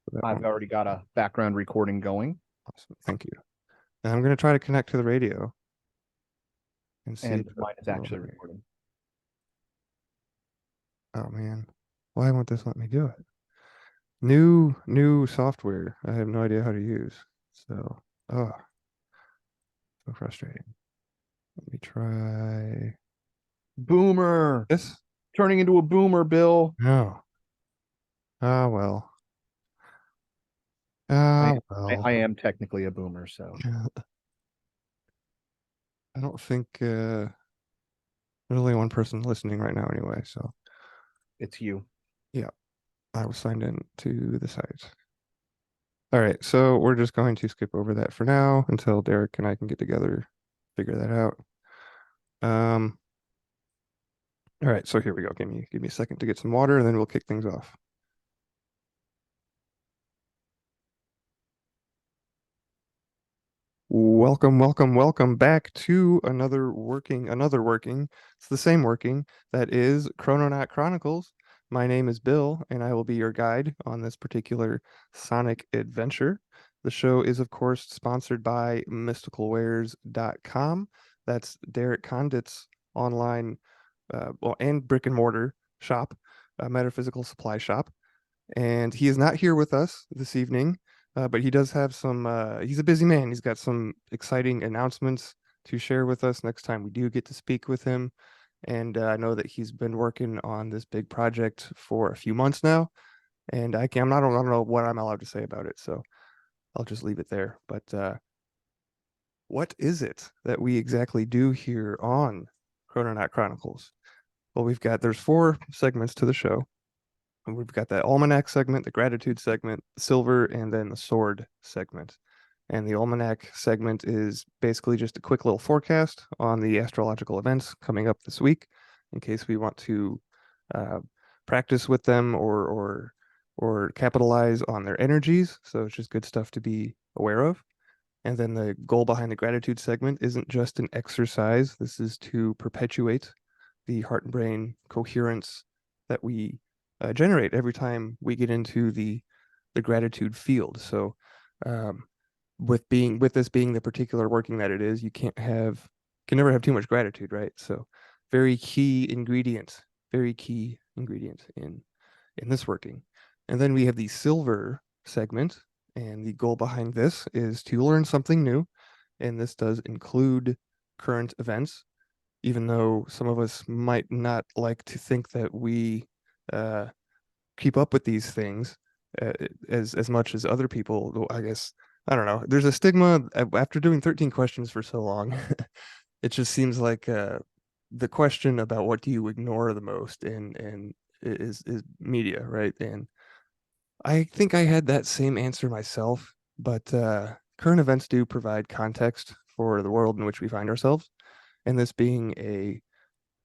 So that I've won't. already got a background recording going, Awesome. Thank you. And I'm going to try to connect to the radio and see if and that mine is will actually work. recording. Oh man, why won't this let me do it? New software. I have no idea how to use. So, oh, so frustrating. Let me try Boomer! this. Turning into a boomer, Bill. No. Ah, well. I, Ah, I well. am technically a boomer, so I don't think there's only one person listening right now anyway. So, it's you. yeah, I was signed in to the site. All right, so we're just going to skip over that for now until Derek and I can get together, figure that out. Um, all right, so here we go. Give me a second to get some water, and then we'll kick things off. Welcome, welcome, welcome back to another working. It's the same working that is Krononaut Chronicles. My name is Bill, and I will be your guide on this particular Sonic adventure. The show is, of course, sponsored by mysticalwares.com. That's Derek Condit's online, well, and brick and mortar shop, metaphysical supply shop. And he is not here with us this evening, but he does have some. He's a busy man. He's got some exciting announcements to share with us next time we do get to speak with him. And I know that he's been working on this big project for a few months now, and I don't know what I'm allowed to say about it, so I'll just leave it there. But what is it that we exactly do here on Chrononaut Chronicles? Well, there's 4 segments to the show. And we've got that Almanac segment, the Gratitude segment, Silver, and then the Sword segment. And the Almanac segment is basically just a quick little forecast on the astrological events coming up this week, in case we want to uh, practice with them or capitalize on their energies. So it's just good stuff to be aware of. And then the goal behind the Gratitude segment isn't just an exercise. This is to perpetuate the heart and brain coherence that we generate every time we get into the gratitude field. So, um, with this being the particular working that it is, you can never have too much gratitude, right? So, very key ingredient in this working. And then we have the silver segment, and the goal behind this is to learn something new, and this does include current events, even though some of us might not like to think that we uh, keep up with these things uh, as much as other people. I guess I don't know. There's a stigma after doing 13 questions for so long. It just seems like the question about what do you ignore the most and is media, right? And I think I had that same answer myself, but current events do provide context for the world in which we find ourselves. And this being a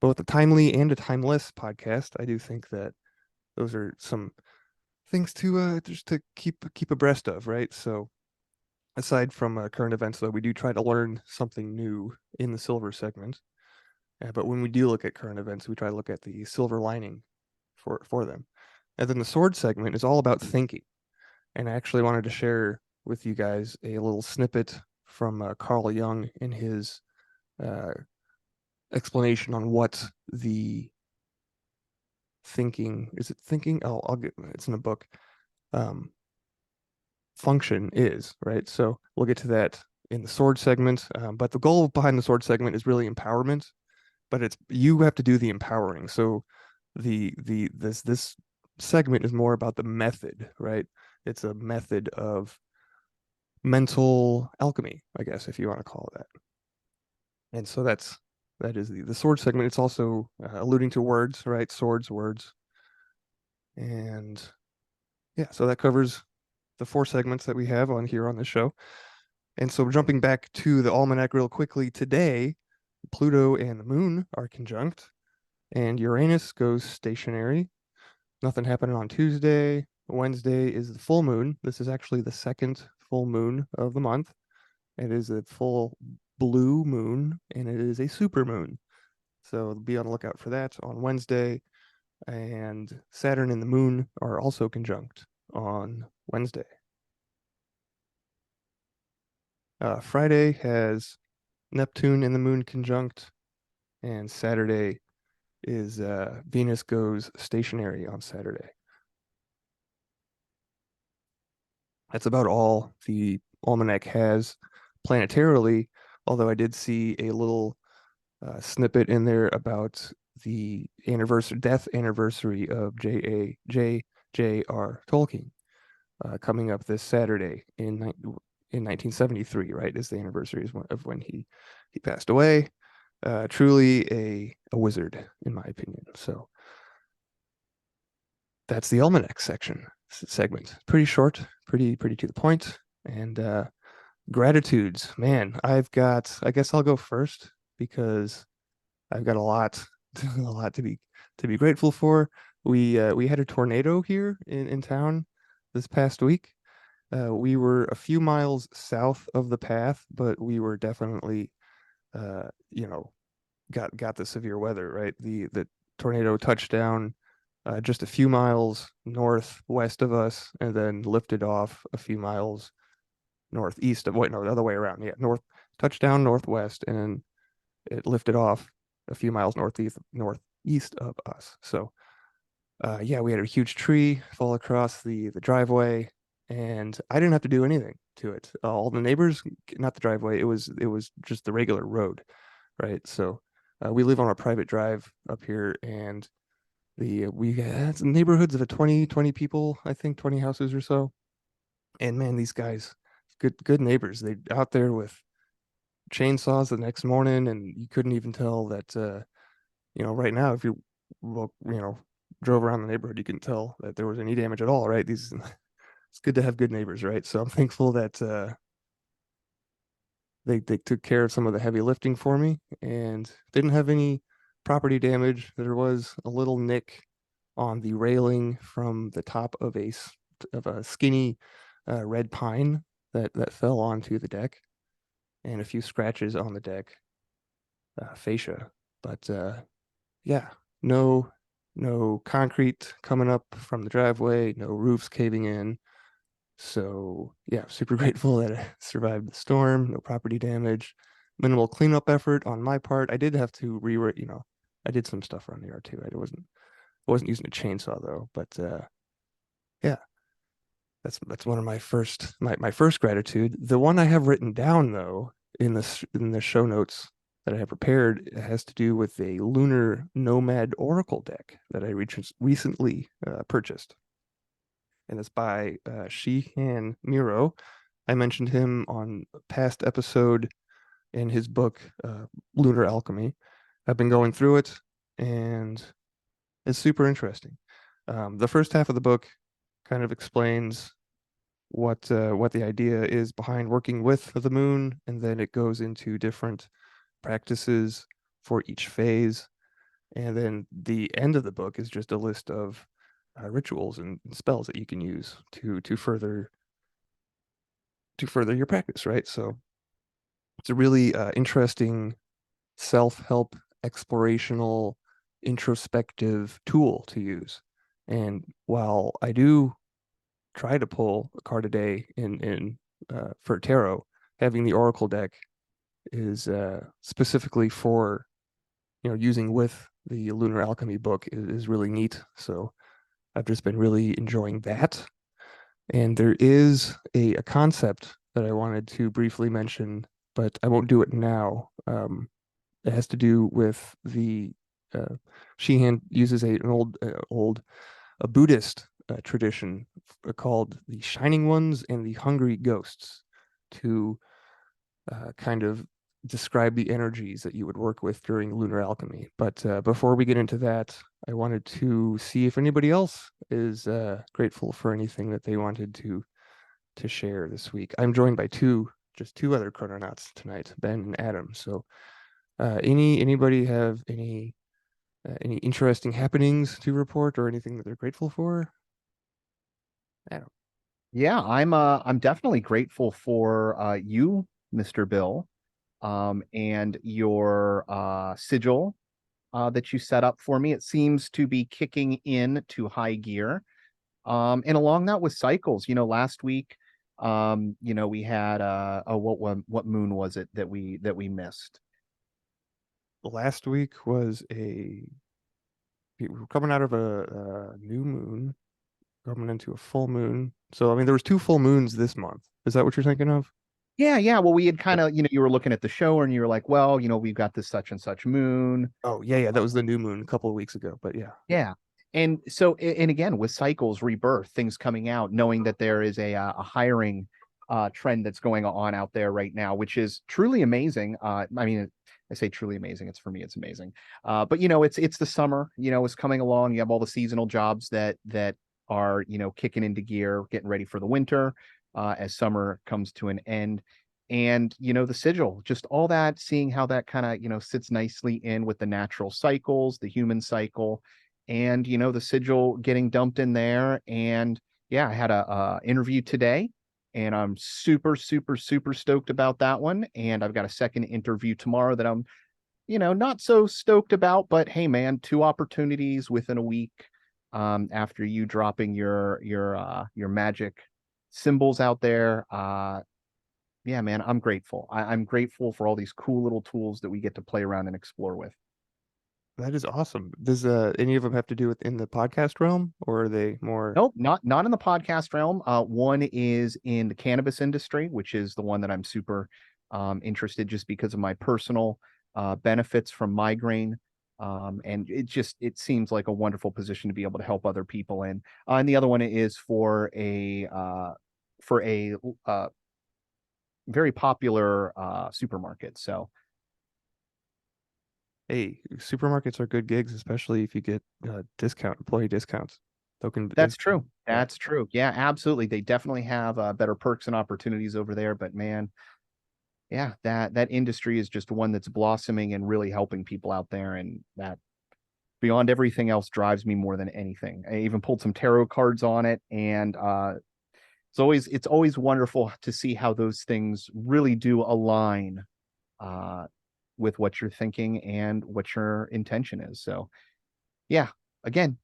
both a timely and a timeless podcast, I do think that those are some things to just to keep abreast of, right? So aside from current events, though, we do try to learn something new in the silver segment. But when we do look at current events, we try to look at the silver lining for them. And then the sword segment is all about thinking. And I actually wanted to share with you guys a little snippet from Carl Jung in his uh, explanation on what the thinking is it thinking I'll get it's in a book um function is, right? So we'll get to that in the sword segment, but the goal behind the sword segment is really empowerment, but it's you have to do the empowering. So this segment is more about the method, right? It's a method of mental alchemy, I guess, if you want to call it that. And so that is the sword segment. It's also alluding to words, right? Swords, words. And yeah, so that covers the 4 segments that we have on here on the show. And so jumping back to the almanac real quickly, today Pluto and the moon are conjunct, and Uranus goes stationary. Nothing happening on Tuesday. Wednesday is the full moon. This is actually the second full moon of the month. It is a full blue moon, and it is a super moon. So be on the lookout for that on Wednesday. And Saturn and the moon are also conjunct on Wednesday. Friday has Neptune and the moon conjunct, and Saturday is Venus goes stationary on Saturday. That's about all the Almanac has planetarily, although I did see a little snippet in there about the death anniversary of J.R. Tolkien coming up this Saturday in 1973, right? Is the anniversary of when he passed away. Truly a wizard, in my opinion. So that's the Almanac segment. Pretty short, pretty to the point. And gratitudes, man. I guess I'll go first because I've got a lot, a lot to be grateful for. We had a tornado here in town this past week. We were a few miles south of the path, but we were definitely, you know, got the severe weather, right? The tornado touched down just a few miles northwest of us, and then lifted off a few miles northeast of, wait, no, the other way around. Yeah, touchdown northwest, and then it lifted off a few miles northeast of us. So yeah, we had a huge tree fall across the driveway, and I didn't have to do anything to it. All the neighbors, not the driveway, it was just the regular road, right? So we live on a private drive up here, and we had some neighborhoods of a 20 people, I think 20 houses or so. And man, these guys, good neighbors. They out there with chainsaws the next morning, and you couldn't even tell that right now, if you well, drove around the neighborhood, you couldn't tell that there was any damage at all, right? These it's good to have good neighbors, right? So I'm thankful that they took care of some of the heavy lifting for me and didn't have any property damage. There was a little nick on the railing from the top of a skinny red pine that fell onto the deck, and a few scratches on the deck fascia. But yeah, no concrete coming up from the driveway, no roofs caving in. So yeah, super grateful that I survived the storm, no property damage, minimal cleanup effort on my part. I did have to rewrite, I did some stuff around the yard too. I wasn't using a chainsaw though, but yeah, that's one of my first gratitude. The one I have written down though in the show notes that I have prepared has to do with a lunar nomad oracle deck that I recently purchased, and it's by Shihan Miro. I mentioned him on a past episode in his book Lunar Alchemy. I've been going through it, and it's super interesting. The first half of the book kind of explains what the idea is behind working with the moon, and then it goes into different practices for each phase. And then the end of the book is just a list of rituals and spells that you can use to further your practice, right? So it's a really interesting self-help, explorational, introspective tool to use. And while I do try to pull a card a day in for tarot, having the oracle deck is specifically for using with the lunar alchemy book is really neat. So I've just been really enjoying that. And there is a concept that I wanted to briefly mention, but I won't do it now. It has to do with the Sheehan uses an old a Buddhist tradition called the Shining Ones and the Hungry Ghosts to kind of describe the energies that you would work with during lunar alchemy. But before we get into that, I wanted to see if anybody else is grateful for anything that they wanted to share this week. I'm joined by just two other Chrononauts tonight, Ben and Adam. So anybody have any interesting happenings to report or anything that they're grateful for? Adam. Yeah, I'm definitely grateful for you, Mr. Bill, and your sigil that you set up for me. It seems to be kicking in to high gear. And along that with cycles, last week, we had what moon was it that we missed? Last week was we were coming out of a new moon, coming into a full moon. So I mean, there was two full moons this month. Is that what you're thinking of? Yeah, yeah. Well, we had Yeah. kind of, you were looking at the show and you were like, well, we've got this such and such moon. Oh yeah, yeah, that was the new moon a couple of weeks ago. But yeah, Yeah. And so, and again, with cycles, rebirth, things coming out, knowing that there is a hiring trend that's going on out there right now, which is truly amazing. I mean, I say truly amazing. It's for me, it's amazing. But it's the summer. It's coming along. You have all the seasonal jobs that are kicking into gear, getting ready for the winter as summer comes to an end. And the sigil, just all that, seeing how that kind of sits nicely in with the natural cycles, the human cycle, and the sigil getting dumped in there. And yeah, I had a interview today, and I'm super super super stoked about that one. And I've got a second interview tomorrow that I'm not so stoked about, but hey man, two opportunities within a week after you dropping your magic symbols out there. Yeah man, I'm grateful. I'm grateful for all these cool little tools that we get to play around and explore with. that is awesome. Does any of them have to do with in the podcast realm, or are they more? Nope, not in the podcast realm. One is in the cannabis industry, which is the one that I'm super interested just because of my personal benefits from migraine. And it seems like a wonderful position to be able to help other people in. And the other one is for a very popular supermarket. So Hey, supermarkets are good gigs, especially if you get employee discounts. that's true. Yeah, That's true. Yeah, absolutely. They definitely have better perks and opportunities over there. But man, yeah, that industry is just one that's blossoming and really helping people out there, and that beyond everything else drives me more than anything. I even pulled some tarot cards on it, and it's always wonderful to see how those things really do align uh with what you're thinking and what your intention is. So yeah, again,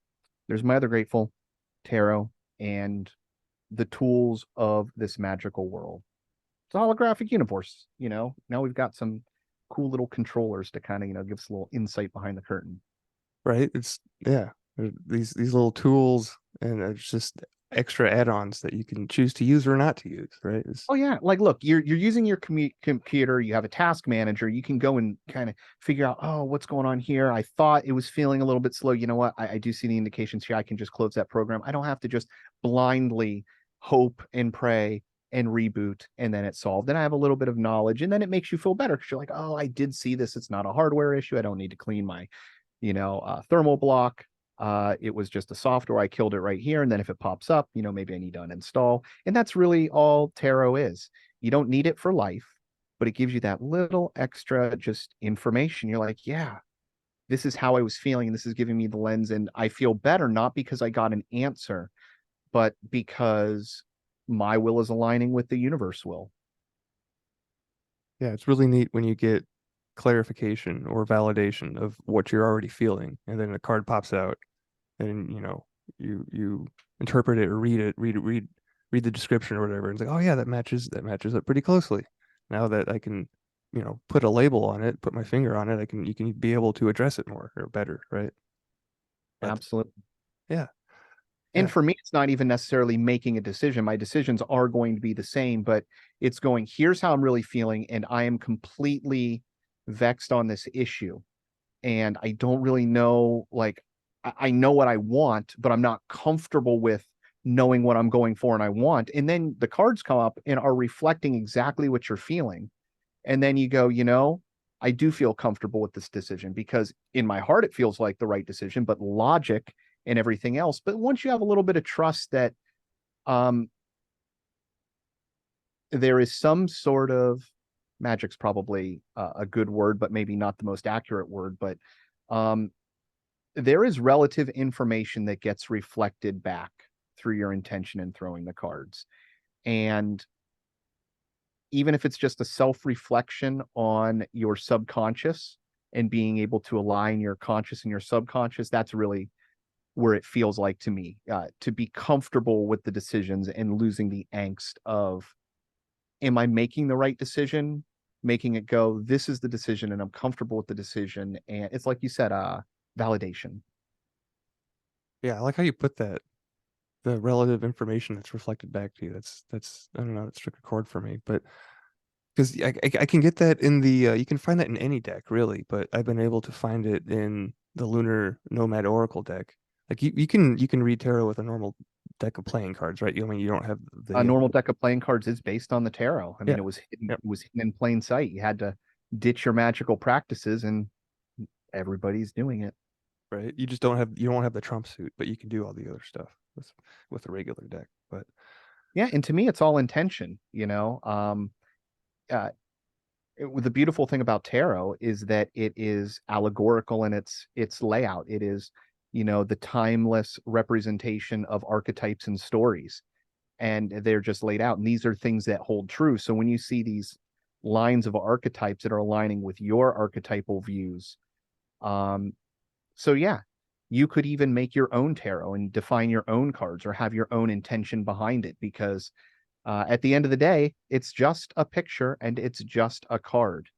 there's my other grateful, tarot, and the tools of this magical world. It's a holographic universe. Now we've got some cool little controllers to kind of give us a little insight behind the curtain. right. It's yeah. These little tools, and it's just extra add-ons that you can choose to use or not to use. Right. Oh yeah, like look, you're using your computer. You have a task manager. You can go and kind of figure out, oh, what's going on here. I thought it was feeling a little bit slow. You know what? I do see the indications here. I can just close that program. I don't have to just blindly hope and pray and reboot and then it's solved. Then I have a little bit of knowledge, and then it makes you feel better because you're like, oh, I did see this. It's not a hardware issue. I don't need to clean my thermal block. It was just a software. I killed it right here. And then if it pops up, maybe I need to uninstall. And that's really all tarot is. You don't need it for life, but it gives you that little extra just information. You're like, yeah, this is how I was feeling. And this is giving me the lens. And I feel better, not because I got an answer, but because my will is aligning with the universe will. Yeah, it's really neat when you get clarification or validation of what you're already feeling, and then a card pops out, and you interpret it or read the description or whatever, and it's like, oh yeah, that matches up pretty closely. Now that I can, put a label on it, put my finger on it, you can be able to address it more or better, right? But Absolutely. yeah, And yeah, for me, it's not even necessarily making a decision. My decisions are going to be the same, but it's going, here's how I'm really feeling. And I am completely vexed on this issue. And I don't really know, like, I know what I want, but I'm not comfortable with knowing what I'm going for and I want. And then the cards come up and are reflecting exactly what you're feeling. And then you go, I do feel comfortable with this decision because in my heart, it feels like the right decision, but logic and everything else. But once you have a little bit of trust that um, there is some sort of magic's probably a good word, but maybe not the most accurate word, but um, there is relative information that gets reflected back through your intention in throwing the cards. And even if it's just a self-reflection on your subconscious and being able to align your conscious and your subconscious, that's really where it feels like to me, to be comfortable with the decisions and losing the angst of, am I making the right decision? Making it go, this is the decision, and I'm comfortable with the decision. And it's like you said, validation. Yeah, I like how you put that. The relative information that's reflected back to you. That's I don't know, that struck a chord for me. But because I can get that in the you can find that in any deck really, but I've been able to find it in the Lunar Nomad Oracle deck. Like you can read tarot with a normal deck of playing cards, right? You I mean you don't have A the normal deck of playing cards is based on the tarot. I mean, yeah. it Yep. was hidden in plain sight. You had to ditch your magical practices, and everybody's doing it. Right. You don't have the trump suit, but you can do all the other stuff with a regular deck. But Yeah, and to me, it's all intention. Uh, the beautiful thing about tarot is that it is allegorical in its layout. It is, the timeless representation of archetypes and stories, and they're just laid out. And these are things that hold true. So when you see these lines of archetypes that are aligning with your archetypal views, um, so yeah, you could even make your own tarot and define your own cards or have your own intention behind it, because at the end of the day, it's just a picture and it's just a card.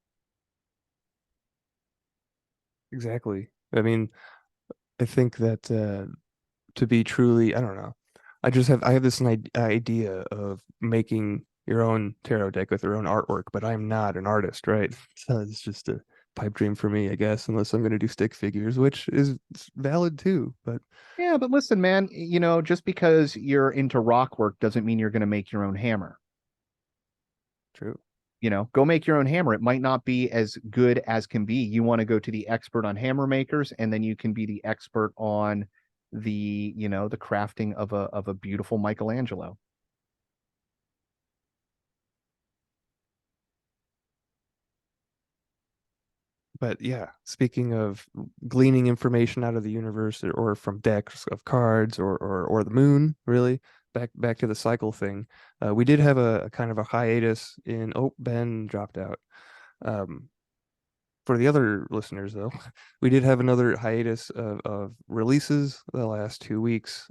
exactly. I mean, I think that to be truly, I don't know. I have this idea of making your own tarot deck with your own artwork, but I'm not an artist, right? So it's just a pipe dream for me, I guess, unless I'm going to do stick figures, which is valid too, but Yeah, but listen, man, just because you're into rock work doesn't mean you're going to make your own hammer. true. Go make your own hammer. It might not be as good as can be. You want to go to the expert on hammer makers, and then you can be the expert on the crafting of a beautiful Michelangelo. But yeah, speaking of gleaning information out of the universe or from decks of cards or the moon, really, back to the cycle thing. We did have a kind of a hiatus in Ben dropped out. Um, for the other listeners though, we did have another hiatus of releases the last 2 weeks.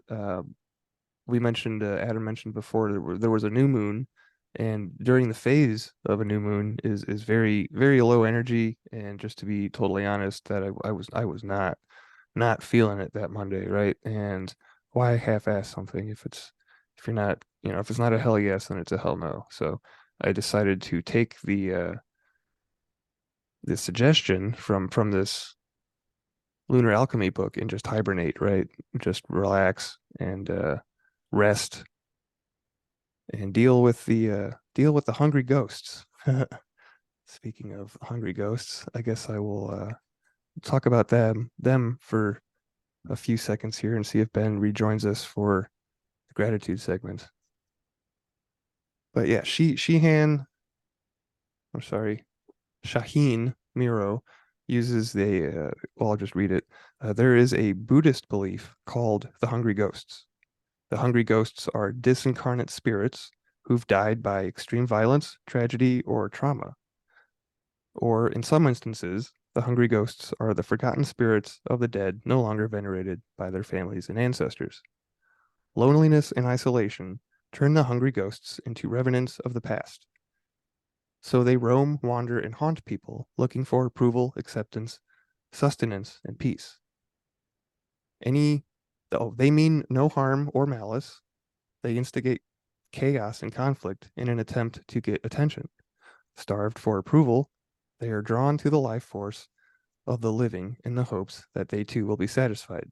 We mentioned Adam mentioned before there was a new moon, and during the phase of a new moon is very low energy. And just to be totally honest, that I was not feeling it that Monday, right? And why half-ass something if you're not, if it's not a hell yes, then it's a hell no. So I decided to take the suggestion from this lunar alchemy book and just hibernate, right? Just relax and rest and deal with the hungry ghosts. Speaking of hungry ghosts, I guess I will talk about them for a few seconds here and see if Ben rejoins us for the gratitude segment. But yeah, I'm sorry, Shaheen Miro uses well, I'll just read it. There is a Buddhist belief called the hungry ghosts. The hungry ghosts are disincarnate spirits who've died by extreme violence, tragedy, or trauma. Or in some instances, the hungry ghosts are the forgotten spirits of the dead no longer venerated by their families and ancestors. Loneliness and isolation turn the hungry ghosts into revenants of the past. So they roam, wander, and haunt people, looking for approval, acceptance, sustenance, and peace. Any, they mean no harm or malice. They instigate chaos and conflict in an attempt to get attention. Starved for approval, they are drawn to the life force of the living in the hopes that they too will be satisfied.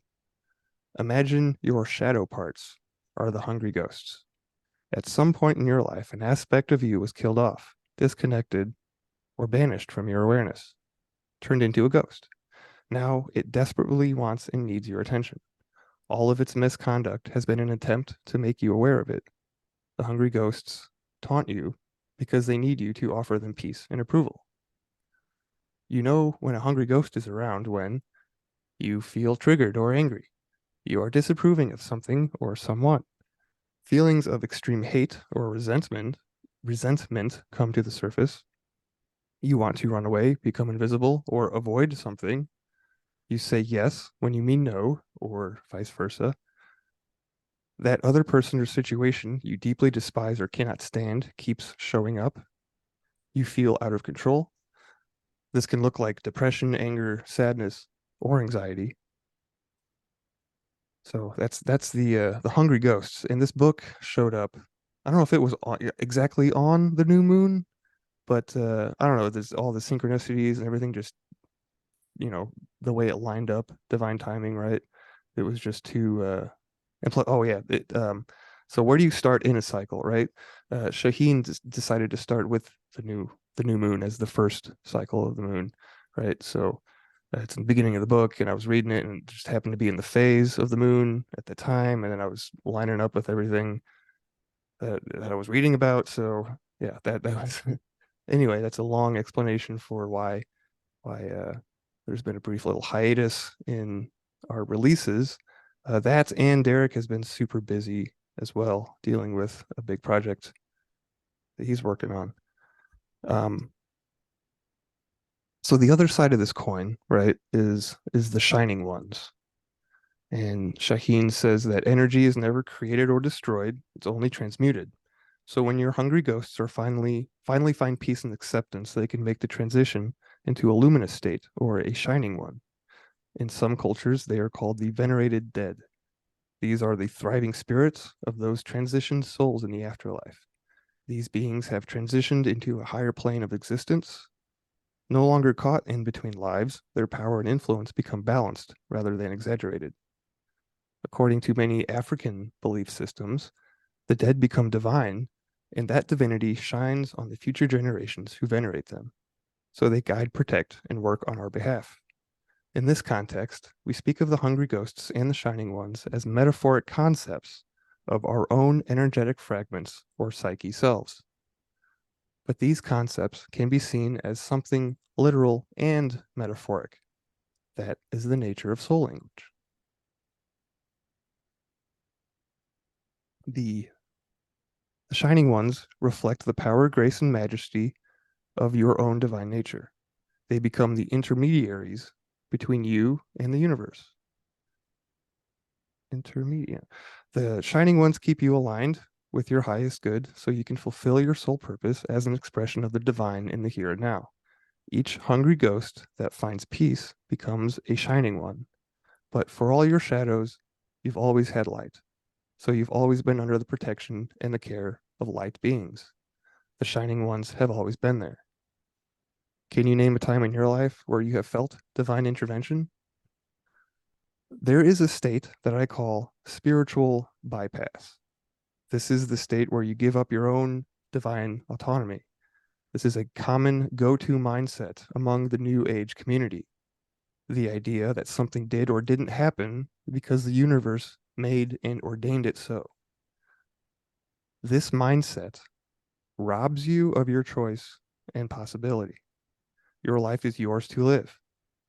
Imagine your shadow parts are the hungry ghosts. At some point in your life, an aspect of you was killed off, disconnected, or banished from your awareness, turned into a ghost. Now it desperately wants and needs your attention. All of its misconduct has been an attempt to make you aware of it. The hungry ghosts taunt you because they need you to offer them peace and approval. You know when a hungry ghost is around when you feel triggered or angry. You are disapproving of something or someone. Feelings of extreme hate or resentment come to the surface. You want to run away, become invisible, or avoid something. You say yes when you mean no, or vice versa. That other person or situation you deeply despise or cannot stand keeps showing up. You feel out of control. This can look like depression, anger, sadness, or anxiety. So that's the hungry ghosts. And this book showed up. I don't know if it was exactly on the new moon, but I don't know. There's all the synchronicities and everything. Just the way it lined up, divine timing, right? It was just too. Oh yeah. So where do you start in a cycle, right? Shaheen decided to start with the new moon as the first cycle of the moon, right? So it's in the beginning of the book, and I was reading it, and it just happened to be in the phase of the moon at the time, and then I was lining up with everything that I was reading about. So yeah, that was anyway. That's a long explanation for why there's been a brief little hiatus in our releases. That and Derek has been super busy as well, dealing with a big project that he's working on. Um, so the other side of this coin, right, is the shining ones. And Shaheen says that energy is never created or destroyed, it's only transmuted. So when your hungry ghosts are finally find peace and acceptance, they can make the transition into a luminous state or a shining one. In some cultures, they are called the venerated dead. These are the thriving spirits of those transitioned souls in the afterlife. These beings have transitioned into a higher plane of existence. No longer caught in between lives, their power and influence become balanced rather than exaggerated. According to many African belief systems, the dead become divine, and that divinity shines on the future generations who venerate them. So they guide, protect, and work on our behalf. In this context, we speak of the hungry ghosts and the shining ones as metaphoric concepts of our own energetic fragments or psyche selves. But these concepts can be seen as something literal and metaphoric. That is the nature of soul language. The, the shining ones reflect the power, grace, and majesty of your own divine nature. They become the intermediaries between you and the universe. Intermediate. The shining ones keep you aligned with your highest good so you can fulfill your soul purpose as an expression of the divine in the here and now. Each hungry ghost that finds peace becomes a shining one. But for all your shadows, you've always had light. So you've always been under the protection and the care of light beings. The shining ones have always been there. Can you name a time in your life where you have felt divine intervention? There is a state that I call spiritual bypass. This is the state where you give up your own divine autonomy. This is a common go-to mindset among the New Age community. The idea that something did or didn't happen because the universe made and ordained it so. This mindset robs you of your choice and possibility. Your life is yours to live,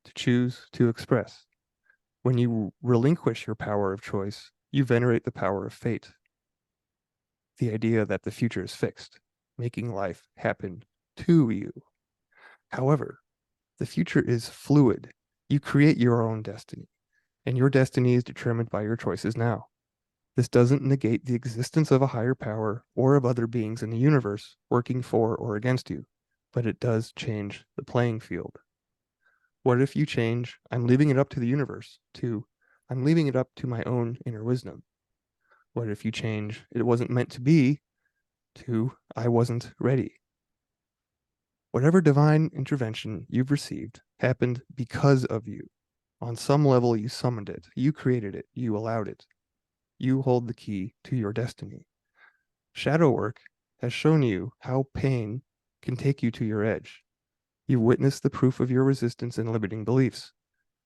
to choose, to express. When you relinquish your power of choice, you venerate the power of fate. The idea that the future is fixed, making life happen to you. However, the future is fluid. You create your own destiny, and your destiny is determined by your choices now. This doesn't negate the existence of a higher power or of other beings in the universe working for or against you, but it does change the playing field. What if you change, I'm leaving it up to the universe, to I'm leaving it up to my own inner wisdom? What if you change, it wasn't meant to be, to I wasn't ready? Whatever divine intervention you've received happened because of you. On some level, you summoned it, you created it, you allowed it. You hold the key to your destiny. Shadow work has shown you how pain can take you to your edge. You've witnessed the proof of your resistance and limiting beliefs.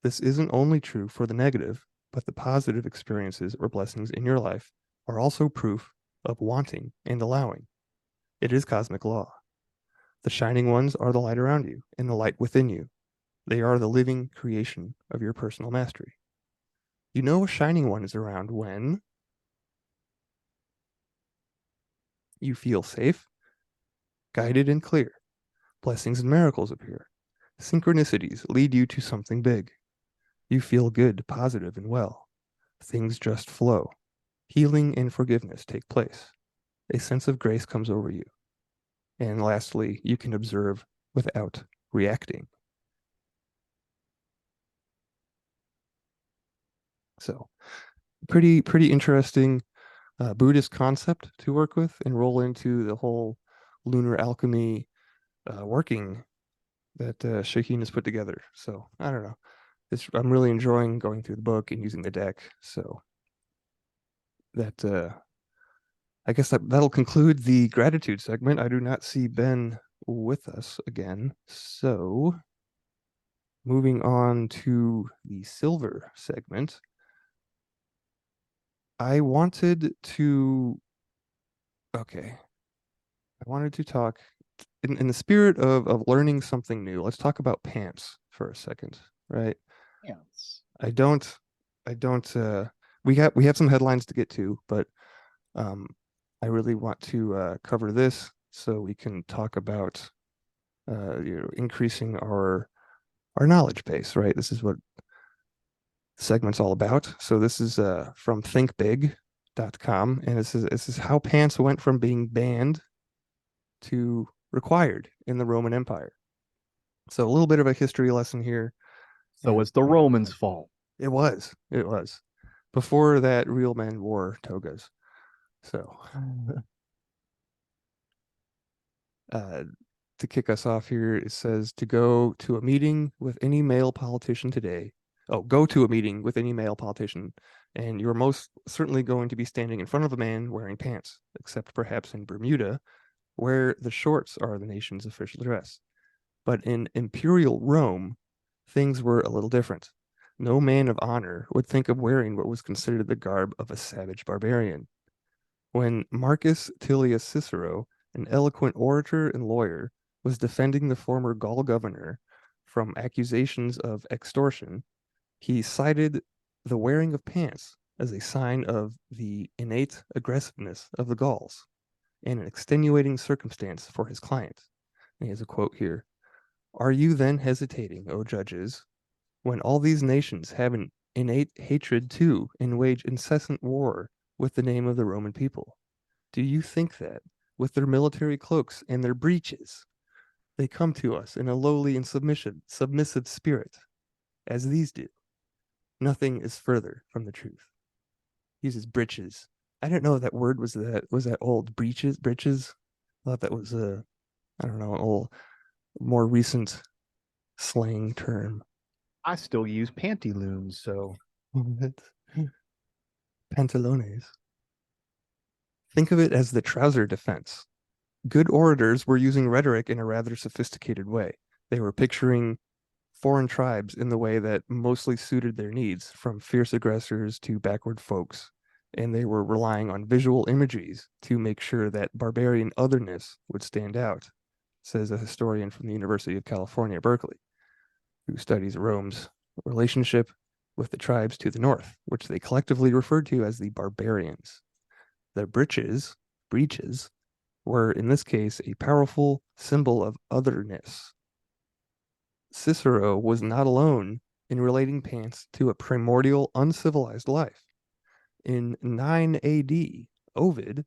This isn't only true for the negative, but the positive experiences or blessings in your life are also proof of wanting and allowing. It is cosmic law. The shining ones are the light around you and the light within you. They are the living creation of your personal mastery. You know a shining one is around when you feel safe, guided, and clear. Blessings and miracles appear. Synchronicities lead you to something big. You feel good, positive, and well. Things just flow. Healing and forgiveness take place. A sense of grace comes over you. And lastly, you can observe without reacting. So pretty interesting Buddhist concept to work with and roll into the whole lunar alchemy working that Shaheen has put together. So I don't know. I'm really enjoying going through the book and using the deck. So that I guess that'll conclude the gratitude segment. I do not see Ben with us again. So moving on to the silver segment. I wanted to okay. I wanted to talk in the spirit of learning something new. Let's talk about pants for a second, right? Yes. I don't I don't we have some headlines to get to, but um I really want to cover this so we can talk about increasing our knowledge base, right? This is what the segment's all about. So this is from thinkbig.com, and this is how pants went from being banned to required in the Roman Empire. So a little bit of a history lesson here. So And it's the Romans' fault. it was. Before that, real men wore togas. So uh, to kick us off here, it says to go to a meeting with any male politician today. Oh, go to a meeting with any male politician, and you're most certainly going to be standing in front of a man wearing pants, except perhaps in Bermuda, where the shorts are the nation's official dress. But in imperial Rome, things were a little different. No man of honor would think of wearing what was considered the garb of a savage barbarian. When Marcus Tullius Cicero, an eloquent orator and lawyer, was defending the former Gaul governor from accusations of extortion, he cited the wearing of pants as a sign of the innate aggressiveness of the Gauls and an extenuating circumstance for his client. And he has a quote here. Are you then hesitating, O judges, when all these nations have an innate hatred too and wage incessant war with the name of the Roman people? Do you think that, with their military cloaks and their breeches, they come to us in a lowly and submissive spirit, as these do? Nothing is further from the truth. He uses breeches. I didn't know that word was that old breeches. Breeches. I thought that was a I don't know an old more recent slang term. I still use pantaloons, so Pantalones. Think of it as the trouser defense. Good orators were using rhetoric in a rather sophisticated way. They were picturing foreign tribes in the way that mostly suited their needs, from fierce aggressors to backward folks. And they were relying on visual imageries to make sure that barbarian otherness would stand out, says a historian from the University of California, Berkeley, who studies Rome's relationship with the tribes to the north, which they collectively referred to as the barbarians. The breeches, were in this case a powerful symbol of otherness. Cicero was not alone in relating pants to a primordial, uncivilized life. In 9 AD, Ovid,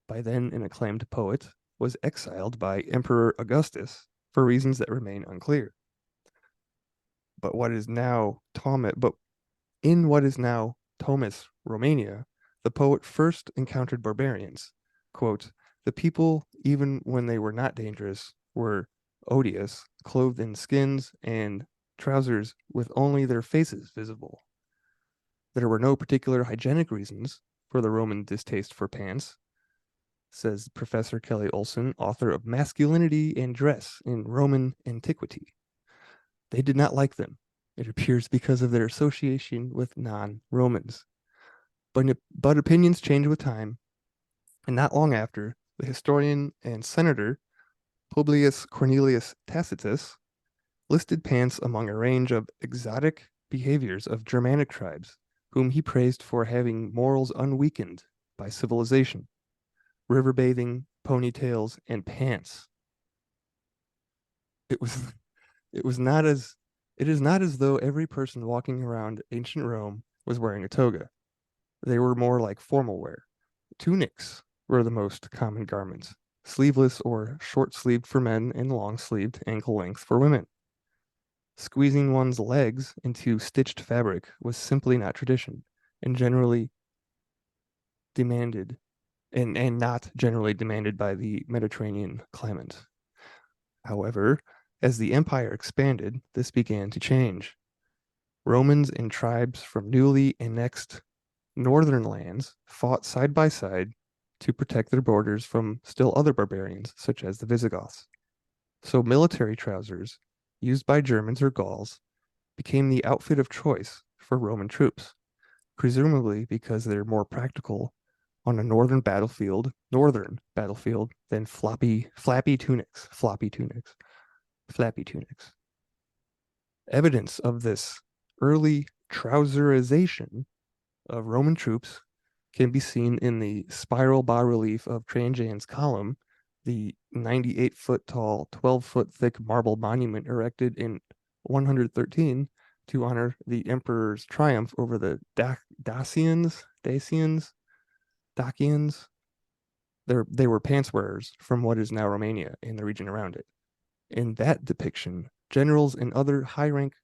by then an acclaimed poet, was exiled by Emperor Augustus for reasons that remain unclear. But in what is now Tomis, Romania, the poet first encountered barbarians. Quote, the people, even when they were not dangerous, were odious, clothed in skins and trousers with only their faces visible. There were no particular hygienic reasons for the Roman distaste for pants, says Professor Kelly Olson, author of Masculinity and Dress in Roman Antiquity. They did not like them. It appears because of their association with non-Romans. But opinions change with time, and not long after, the historian and senator Publius Cornelius Tacitus listed pants among a range of exotic behaviors of Germanic tribes, whom he praised for having morals unweakened by civilization, river bathing, ponytails, and pants. It was it was not as It is not as though every person walking around ancient Rome was wearing a toga. They were more like formal wear. Tunics were the most common garments, sleeveless or short-sleeved for men and long-sleeved ankle length for women. Squeezing one's legs into stitched fabric was simply not tradition and generally demanded and not generally demanded by the Mediterranean climate. However, as the empire expanded, this began to change. Romans and tribes from newly annexed northern lands fought side by side to protect their borders from still other barbarians, such as the Visigoths. So military trousers, used by Germans or Gauls, became the outfit of choice for Roman troops, presumably because they're more practical on a northern battlefield than flappy tunics. Evidence of this early trouserization of Roman troops can be seen in the spiral bas-relief of Trajan's column, the 98-foot tall, 12-foot thick marble monument erected in 113 to honor the emperor's triumph over the Dacians. They were pants wearers from what is now Romania and the region around it. In that depiction, generals and other high rank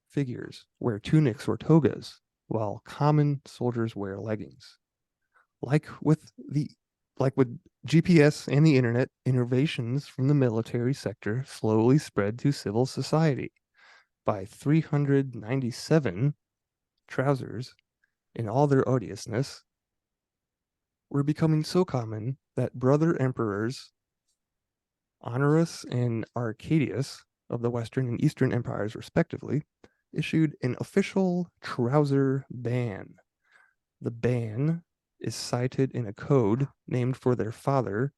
figures wear tunics or togas, while common soldiers wear leggings. Like with the like with GPS and the internet, innovations from the military sector slowly spread to civil society. By 397, trousers, in all their odiousness, were becoming so common that brother emperors Honorius and Arcadius of the Western and Eastern empires, respectively, issued an official trouser ban. The ban is cited in a code named for their father,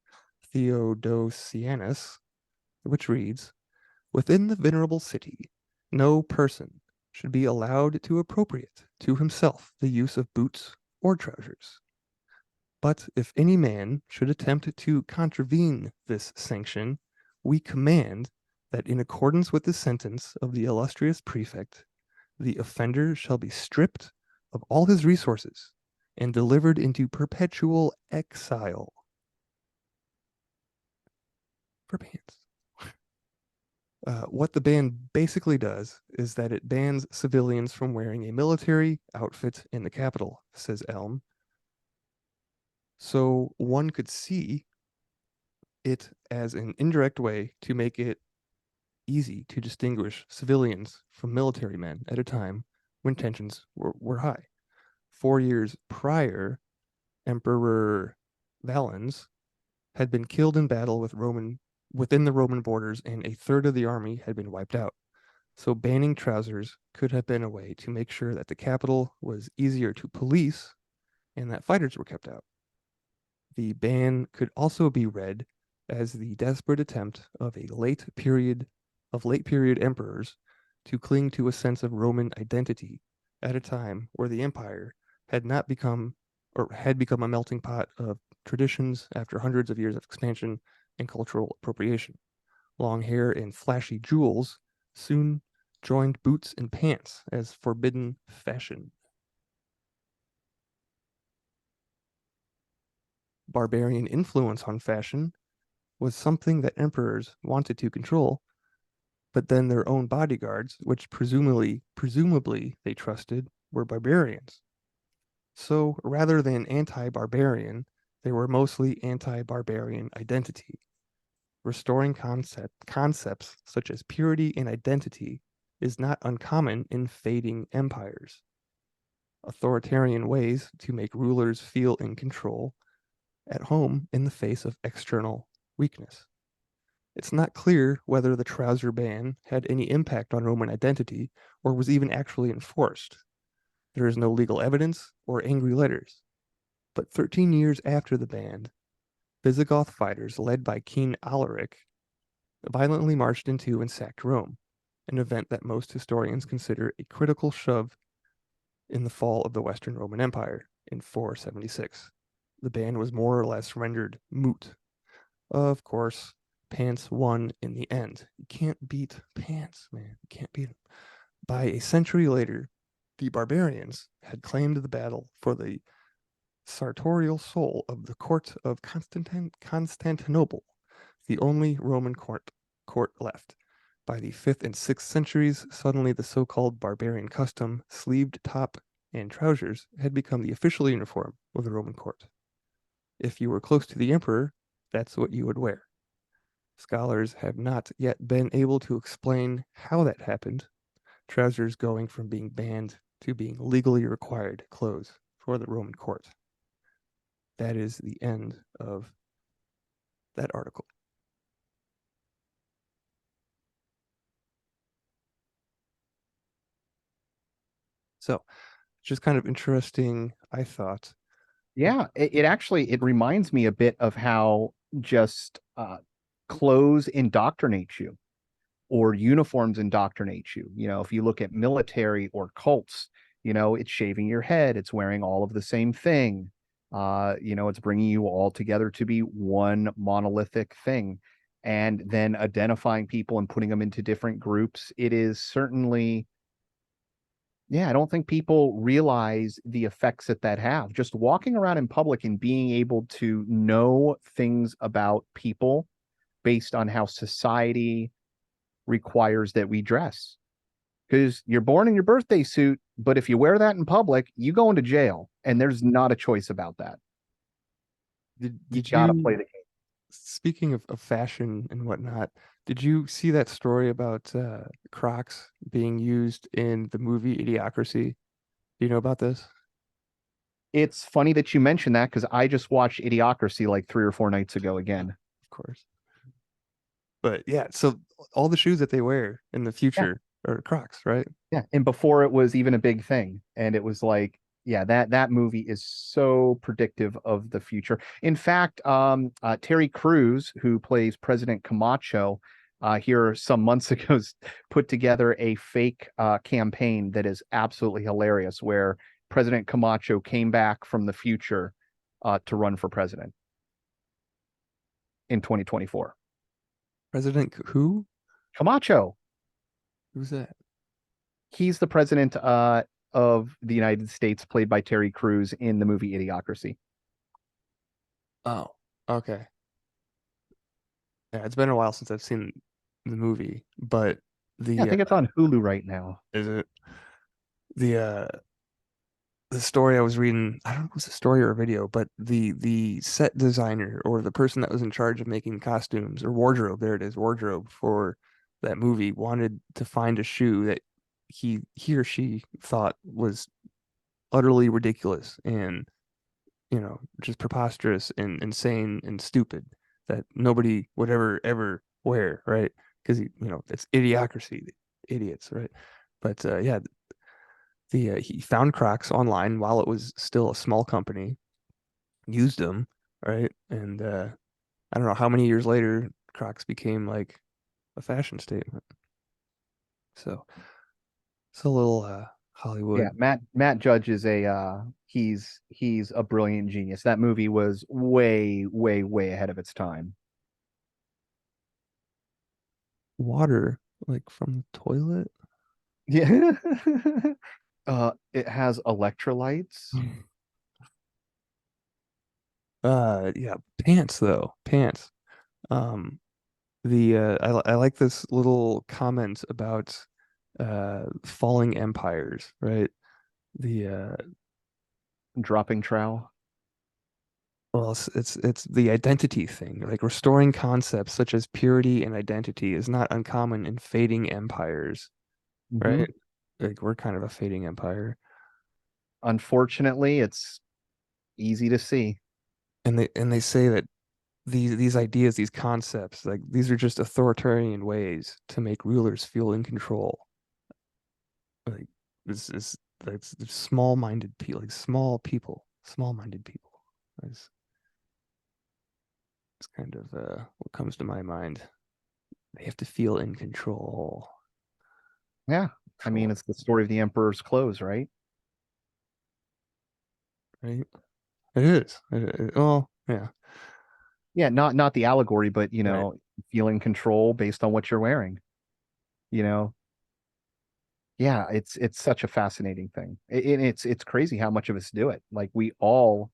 Theodosianus, which reads, "Within the venerable city, no person should be allowed to appropriate to himself the use of boots or trousers. But if any man should attempt to contravene this sanction, we command that in accordance with the sentence of the illustrious prefect, the offender shall be stripped of all his resources and delivered into perpetual exile for pants." What the ban basically does is that it bans civilians from wearing a military outfit in the capital, says Elm. So one could see it as an indirect way to make it easy to distinguish civilians from military men at a time when tensions were high. 4 years prior, Emperor Valens had been killed in battle within the Roman borders, and a third of the army had been wiped out. So banning trousers could have been a way to make sure that the capital was easier to police and that fighters were kept out. The ban could also be read as the desperate attempt of late period emperors to cling to a sense of Roman identity at a time where the empire had not become or had become a melting pot of traditions after hundreds of years of expansion and cultural appropriation. Long hair and flashy jewels soon joined boots and pants as forbidden fashion. Barbarian influence on fashion was something that emperors wanted to control, but then their own bodyguards, which presumably they trusted, were barbarians. So rather than anti-barbarian, they were mostly anti-barbarian identity. Restoring concepts such as purity and identity is not uncommon in fading empires. Authoritarian ways to make rulers feel in control at home in the face of external weakness. It's not clear whether the trouser ban had any impact on Roman identity or was even actually enforced. There is no legal evidence or angry letters. But 13 years after the ban, Visigoth fighters led by King Alaric violently marched into and sacked Rome, an event that most historians consider a critical shove in the fall of the Western Roman Empire in 476. The ban was more or less rendered moot. Of course, Pants won in the end. You can't beat pants, man. You can't beat them. By a century later, the barbarians had claimed the battle for the sartorial soul of the court of Constantinople, the only Roman court left. By the 5th and 6th centuries, suddenly the so-called barbarian custom, sleeved top and trousers, had become the official uniform of the Roman court. If you were close to the emperor, that's what you would wear. Scholars have not yet been able to explain how that happened, trousers going from being banned to being legally required clothes for the Roman court. That is the end of that article. So, just kind of interesting, I thought. Yeah, it actually it reminds me a bit of how just clothes indoctrinate you or uniforms indoctrinate you. You know, if you look at military or cults, you know, it's shaving your head, it's wearing all of the same thing. You know, it's bringing you all together to be one monolithic thing. And then identifying people and putting them into different groups. It is certainly, yeah, I don't think people realize the effects that that have. Just walking around in public and being able to know things about people based on how society requires that we dress. Because you're born in your birthday suit, but if you wear that in public, you go into jail, and there's not a choice about that. You Did gotta play you, the game. speaking of fashion and whatnot, did you see that story about Crocs being used in the movie Idiocracy? Do you know about this? It's funny that you mentioned that because I just watched Idiocracy like 3 or 4 nights ago again. Of course. But yeah, so all the shoes that they wear in the Yeah, future are Crocs, right? yeah. And before it was even a big thing, and it was like, yeah, that movie is so predictive of the future. In fact, Terry Crews, who plays President Camacho, here some months ago put together a fake campaign that is absolutely hilarious, where President Camacho came back from the future to run for president in 2024. President who? Camacho, Who's that? he's the president of the United States, played by Terry Crews in the movie Idiocracy. Oh, okay. Yeah, it's been a while since I've seen the movie, but Yeah, I the think it's on Hulu right now. is it the the story I was reading, I don't know if it was a story or a video, but the set designer or the person that was in charge of making costumes or wardrobe, there it is, wardrobe for that movie wanted to find a shoe that he or she thought was utterly ridiculous and just preposterous and insane and stupid that nobody would ever wear, right? Because it's idiocracy, idiots, right? But yeah, he found Crocs online while it was still a small company, used them, right? And I don't know how many years later Crocs became like a fashion statement. So it's a little Yeah, Hollywood. Matt Judge is a he's a brilliant genius. That movie was way ahead of its time. Water like from the toilet. Yeah. It has electrolytes. Yeah, pants though, pants. Um, I like this little comment about falling empires, right? The Dropping trowel. well, it's the identity thing. Like restoring concepts such as purity and identity is not uncommon in fading empires, Hmm. right? Like we're kind of a fading empire, Unfortunately, it's easy to see. and they say that these ideas, these concepts, like these are just authoritarian ways to make rulers feel in control. Like this is like small-minded people, like small-minded people. That's, that's kind of what comes to my mind. They have to feel in control. Yeah. I mean, Control, it's the story of the emperor's clothes, right? right? It is. Well, yeah, Yeah, not the allegory, but right. feel in control based on what you're wearing, you know? Yeah, it's such a fascinating thing. It's crazy how much of us do it. Like we all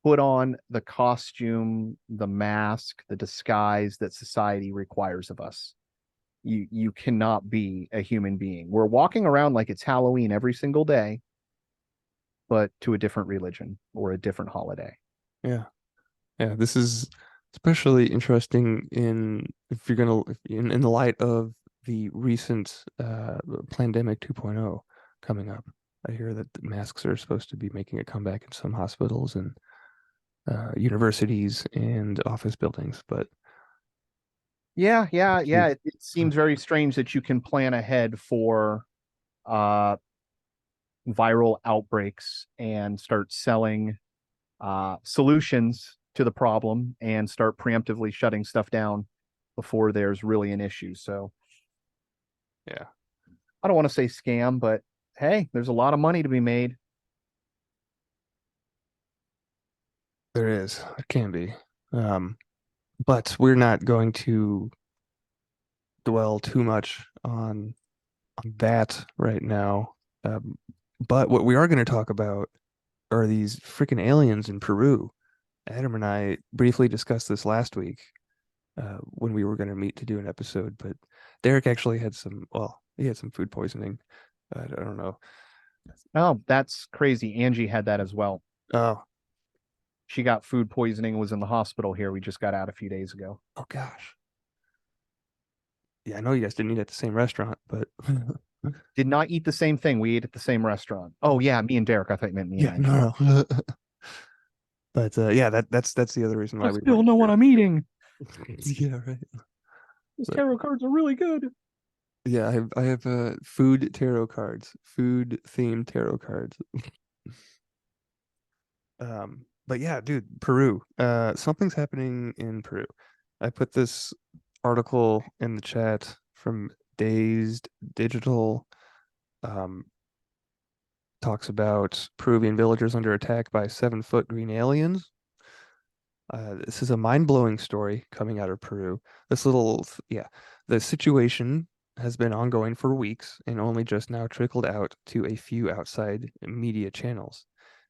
put on the costume, the mask, the disguise that society requires of us. You cannot be a human being. We're walking around like it's Halloween every single day, but to a different religion or a different holiday. Yeah. Yeah, this is especially interesting in if you're gonna if, in the light of the recent pandemic 2.0 coming up. I hear that the masks are supposed to be making a comeback in some hospitals and universities and office buildings, but Yeah, yeah, yeah. you, It seems very strange that you can plan ahead for uh viral outbreaks and start selling solutions to the problem and start preemptively shutting stuff down before there's really an issue. So yeah, I don't want to say scam, but hey, there's a lot of money to be made. there is. There can be. Um, but we're not going to dwell too much on that right now. Um, but what we are going to talk about are these freaking aliens in Peru. Adam and I briefly discussed this last week when we were going to meet to do an episode, but Derek actually had well, he had some food poisoning. I don't know. Oh, that's crazy. Angie had that as well. Oh, She got food poisoning, was in the hospital here. We just got out a few days ago. oh gosh. Yeah, I know you guys didn't eat at the same restaurant, but Did not eat the same thing. We ate at the same restaurant. Oh, yeah, me and Derek. I thought you meant me and yeah, Angie. no, no. But yeah, that's the other reason I why we still weren't know what here. I'm eating. Yeah, right. These But tarot cards are really good. yeah, I have food tarot cards, food themed tarot cards. But yeah, dude, Peru. Something's happening in Peru. I put this article in the chat from Dazed Digital. Um, talks about Peruvian villagers under attack by 7-foot green aliens. This is a mind-blowing story coming out of Peru. Yeah, the situation has been ongoing for weeks and only just now trickled out to a few outside media channels.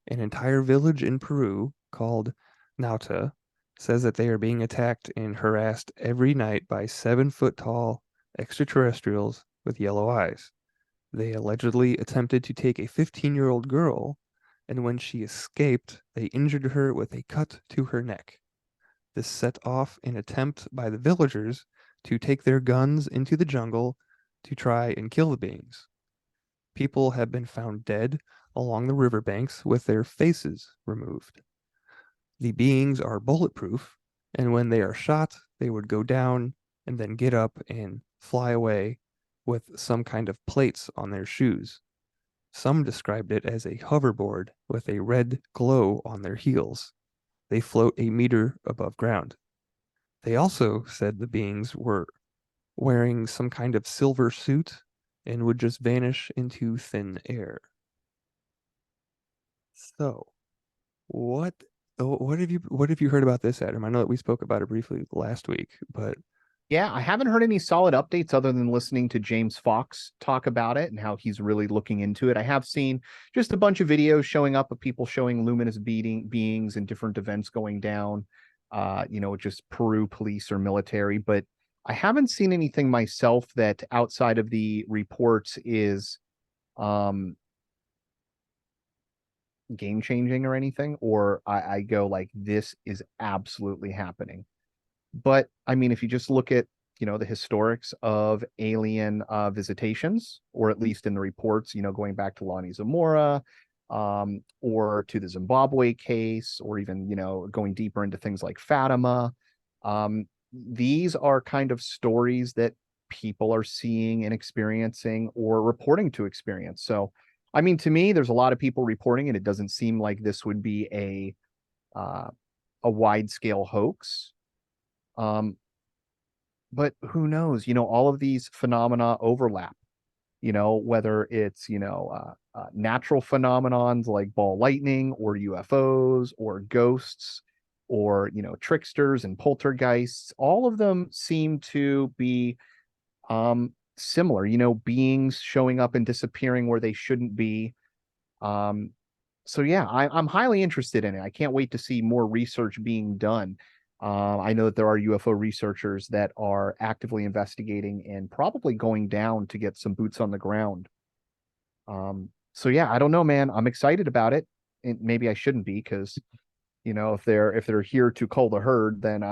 An entire village in Peru called Nauta says that they are being attacked and harassed every night by 7-foot tall extraterrestrials with yellow eyes. They allegedly attempted to take a 15-year-old girl, and when she escaped, they injured her with a cut to her neck. This set off an attempt by the villagers to take their guns into the jungle to try and kill the beings. People have been found dead along the riverbanks with their faces removed. The beings are bulletproof, and when they are shot, they would go down and then get up and fly away with some kind of plates on their shoes. Some described it as a hoverboard with a red glow on their heels. They float a meter above ground. They also said the beings were wearing some kind of silver suit and would just vanish into thin air. So, what what have you heard about this, Adam? I know that we spoke about it briefly last week, but Yeah, I haven't heard any solid updates other than listening to James Fox talk about it and how he's really looking into it. I have seen just a bunch of videos showing up of people showing luminous beings and different events going down, just Peru police or military, but I haven't seen anything myself that outside of the reports is um game changing or anything, or I go like, this is absolutely happening. But I mean, if you just look at, the historics of alien visitations, or at least in the reports, going back to Lonnie Zamora, or to the Zimbabwe case, or even, going deeper into things like Fatima, these are kind of stories that people are seeing and experiencing or reporting to experience. So, I mean, to me, there's a lot of people reporting it. It doesn't seem like this would be uh, a wide scale hoax. Um, but who knows? All of these phenomena overlap. Whether it's natural phenomenons like ball lightning or UFOs or ghosts. or tricksters and poltergeists. All of them seem to be similar, beings showing up and disappearing where they shouldn't be. um so yeah, I'm highly interested in it. I can't wait to see more research being done. I know that there are UFO researchers that are actively investigating and probably going down to get some boots on the ground. So yeah, I don't know, man. I'm excited about it. And maybe I shouldn't be, because if they're here to cull the herd, then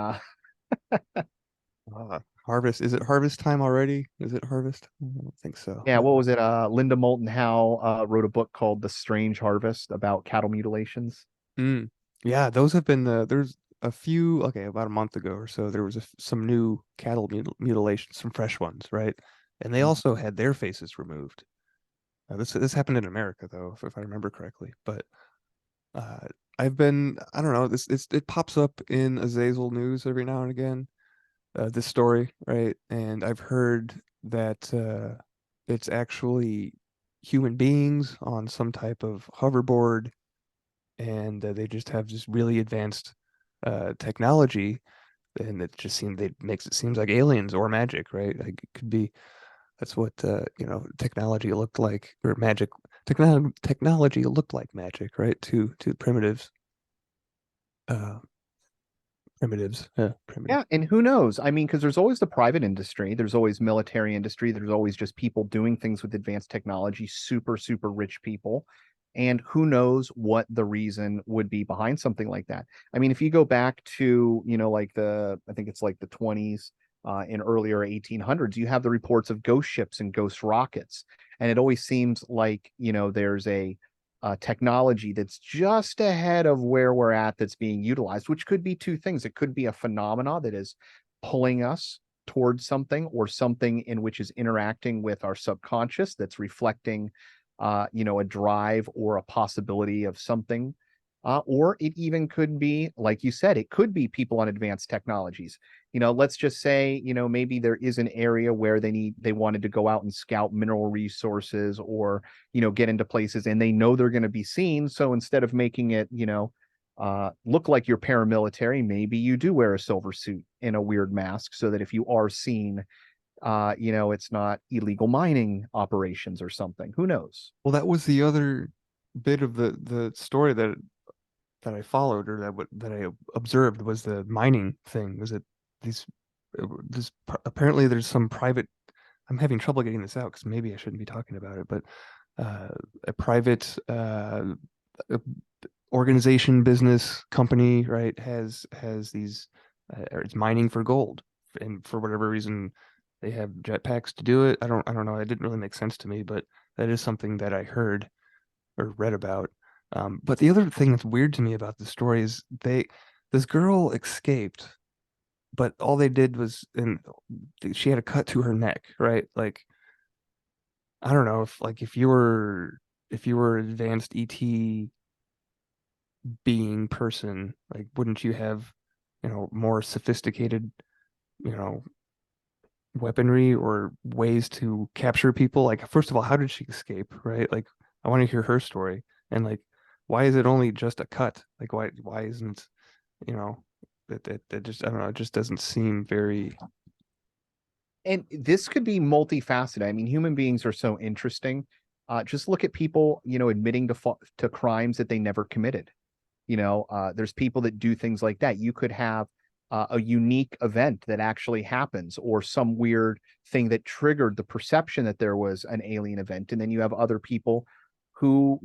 Harvest. Is it harvest time already? Is it harvest? I don't think so. yeah, what was it? Linda Moulton Howe wrote a book called The Strange Harvest about cattle mutilations. Mm. Yeah, those have been there's a few, okay, about a month ago or so, there was some new cattle mutilations, some fresh ones, right? And they also had their faces removed. This happened in America though, if I remember correctly. But uh, I don't know, it pops up in Azazel News every now and again, this story, right? And I've heard that it's actually human beings on some type of hoverboard, and they just have this really advanced technology, and it makes it seems like aliens or magic, right? Like it could be that's what technology looked like, or magic technology looked like magic, right? To uh primitive. Yeah, and who knows? I mean, because there's always the private industry, there's always military industry, there's always just people doing things with advanced technology, super, super rich people. And who knows what the reason would be behind something like that. I mean, if you go back to, like I think it's like the 20s, in earlier 1800s, you have the reports of ghost ships and ghost rockets. And it always seems like, there's a technology that's just ahead of where we're at that's being utilized, which could be two things. It could be a phenomena that is pulling us towards something, or something in which is interacting with our subconscious that's reflecting, a drive or a possibility of something. Or it even could be, like you said, it could be people on advanced technologies. Let's just say, maybe there is an area where they wanted to go out and scout mineral resources, or, get into places, and they know they're going to be seen. So instead of making it, look like you're paramilitary, maybe you do wear a silver suit and a weird mask, so that if you are seen, it's not illegal mining operations or something. Who knows? Well, that was the other bit of the story that I followed, or that I observed, was the mining thing. Was it these this apparently there's some private, I'm having trouble getting this out because maybe I shouldn't be talking about it, but uh, a private uh, organization, business company, right, has these or it's mining for gold, and for whatever reason they have jetpacks to do it. I don't know. It didn't really make sense to me, but that is something that I heard or read about. But the other thing that's weird to me about the story is this girl escaped, but all they did was, and she had a cut to her neck, right? Like I don't know, if you were advanced ET being person, like wouldn't you have, more sophisticated, you know, weaponry or ways to capture people? Like, first of all, how did she escape, right? Like, I want to hear her story. And like, why is it only just a cut? Like, why isn't, you know, that just, I don't know, it just doesn't seem very. And this could be multifaceted. I mean, human beings are so interesting. Just look at people, admitting to crimes that they never committed. There's people that do things like that. You could have a unique event that actually happens, or some weird thing that triggered the perception that there was an alien event. And then you have other people who,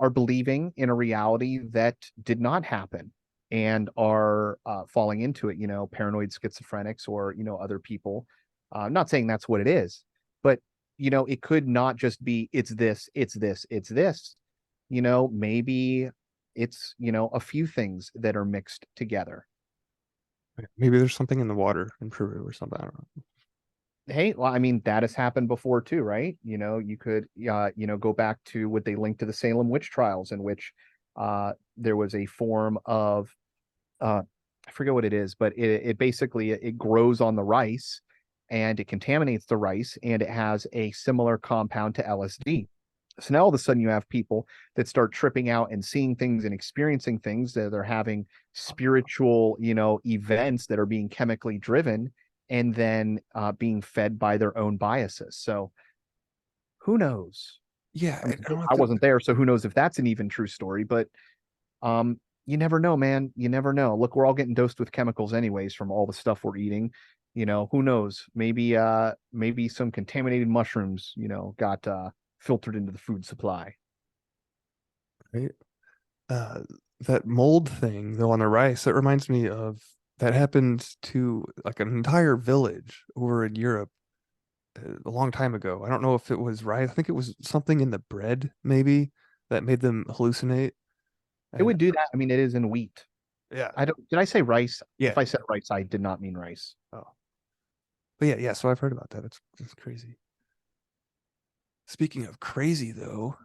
are believing in a reality that did not happen, and are falling into it, paranoid schizophrenics, or, other people. I'm not saying that's what it is, but, it could not just be it's this, it's this, it's this. Maybe it's, a few things that are mixed together. Maybe there's something in the water in Peru or something. I don't know. Hey, well, I mean, that has happened before too, right? You could, go back to what they linked to the Salem witch trials, in which there was a form of, I forget what it is, but it basically it grows on the rice, and it contaminates the rice, and it has a similar compound to LSD. So now all of a sudden you have people that start tripping out and seeing things and experiencing things that they're having spiritual, events that are being chemically driven and then being fed by their own biases. So who knows? Yeah, I and mean, I don't know I wasn't there, so who knows if that's an even true story, but you never know, man. You never know. Look, we're all getting dosed with chemicals anyways from all the stuff we're eating. Who knows? Maybe some contaminated mushrooms, got filtered into the food supply. right? Uh, that mold thing though on the rice, that reminds me of that happened to like an entire village over in Europe a long time ago. I don't know if it was rice. I think it was something in the bread maybe that made them hallucinate. It And would do that. I mean, it is in wheat. yeah, Did I say rice? yeah. If I said rice, I did not mean rice. Oh, but yeah. So I've heard about that. It's crazy. Speaking of crazy though,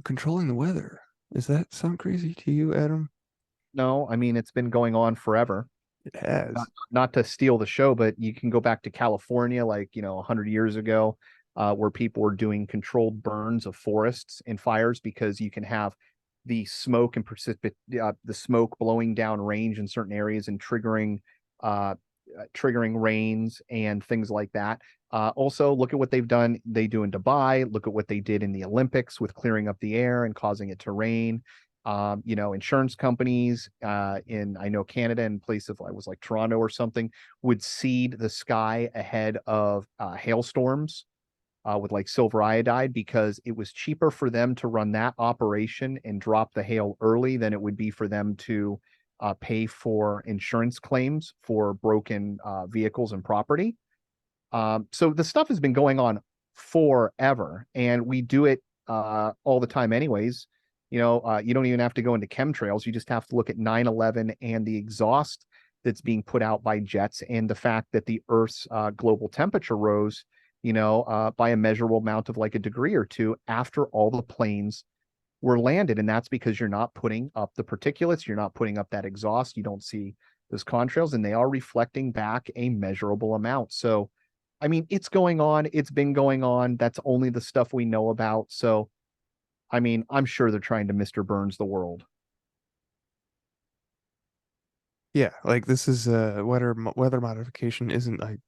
controlling the weather. Does that sound crazy to you, Adam? No, I mean, it's been going on forever. It Not, has. not to steal the show, but you can go back to California, like, 100 years ago, where people were doing controlled burns of forests and fires because you can have the smoke and the smoke blowing down range in certain areas and uh, triggering rains and things like that. Also, look at what they've done. They do in Dubai. Look at what they did in the Olympics with clearing up the air and causing it to rain. Insurance companies in I know Canada and places I was like Toronto or something would seed the sky ahead of hailstorms with like silver iodide because it was cheaper for them to run that operation and drop the hail early than it would be for them to pay for insurance claims for broken vehicles and property. So the stuff has been going on forever, and we do it all the time, anyways. You don't even have to go into chemtrails. You just have to look at 9/11 and the exhaust that's being put out by jets, and the fact that the Earth's global temperature rose, by a measurable amount of like a degree or two after all the planes were landed. And that's because you're not putting up the particulates, you're not putting up that exhaust, you don't see those contrails, and they are reflecting back a measurable amount. So I mean, it's going on. It's been going on. That's only the stuff we know about. So, I mean, I'm sure they're trying to Mr. Burns the world. Yeah, like this is weather modification isn't like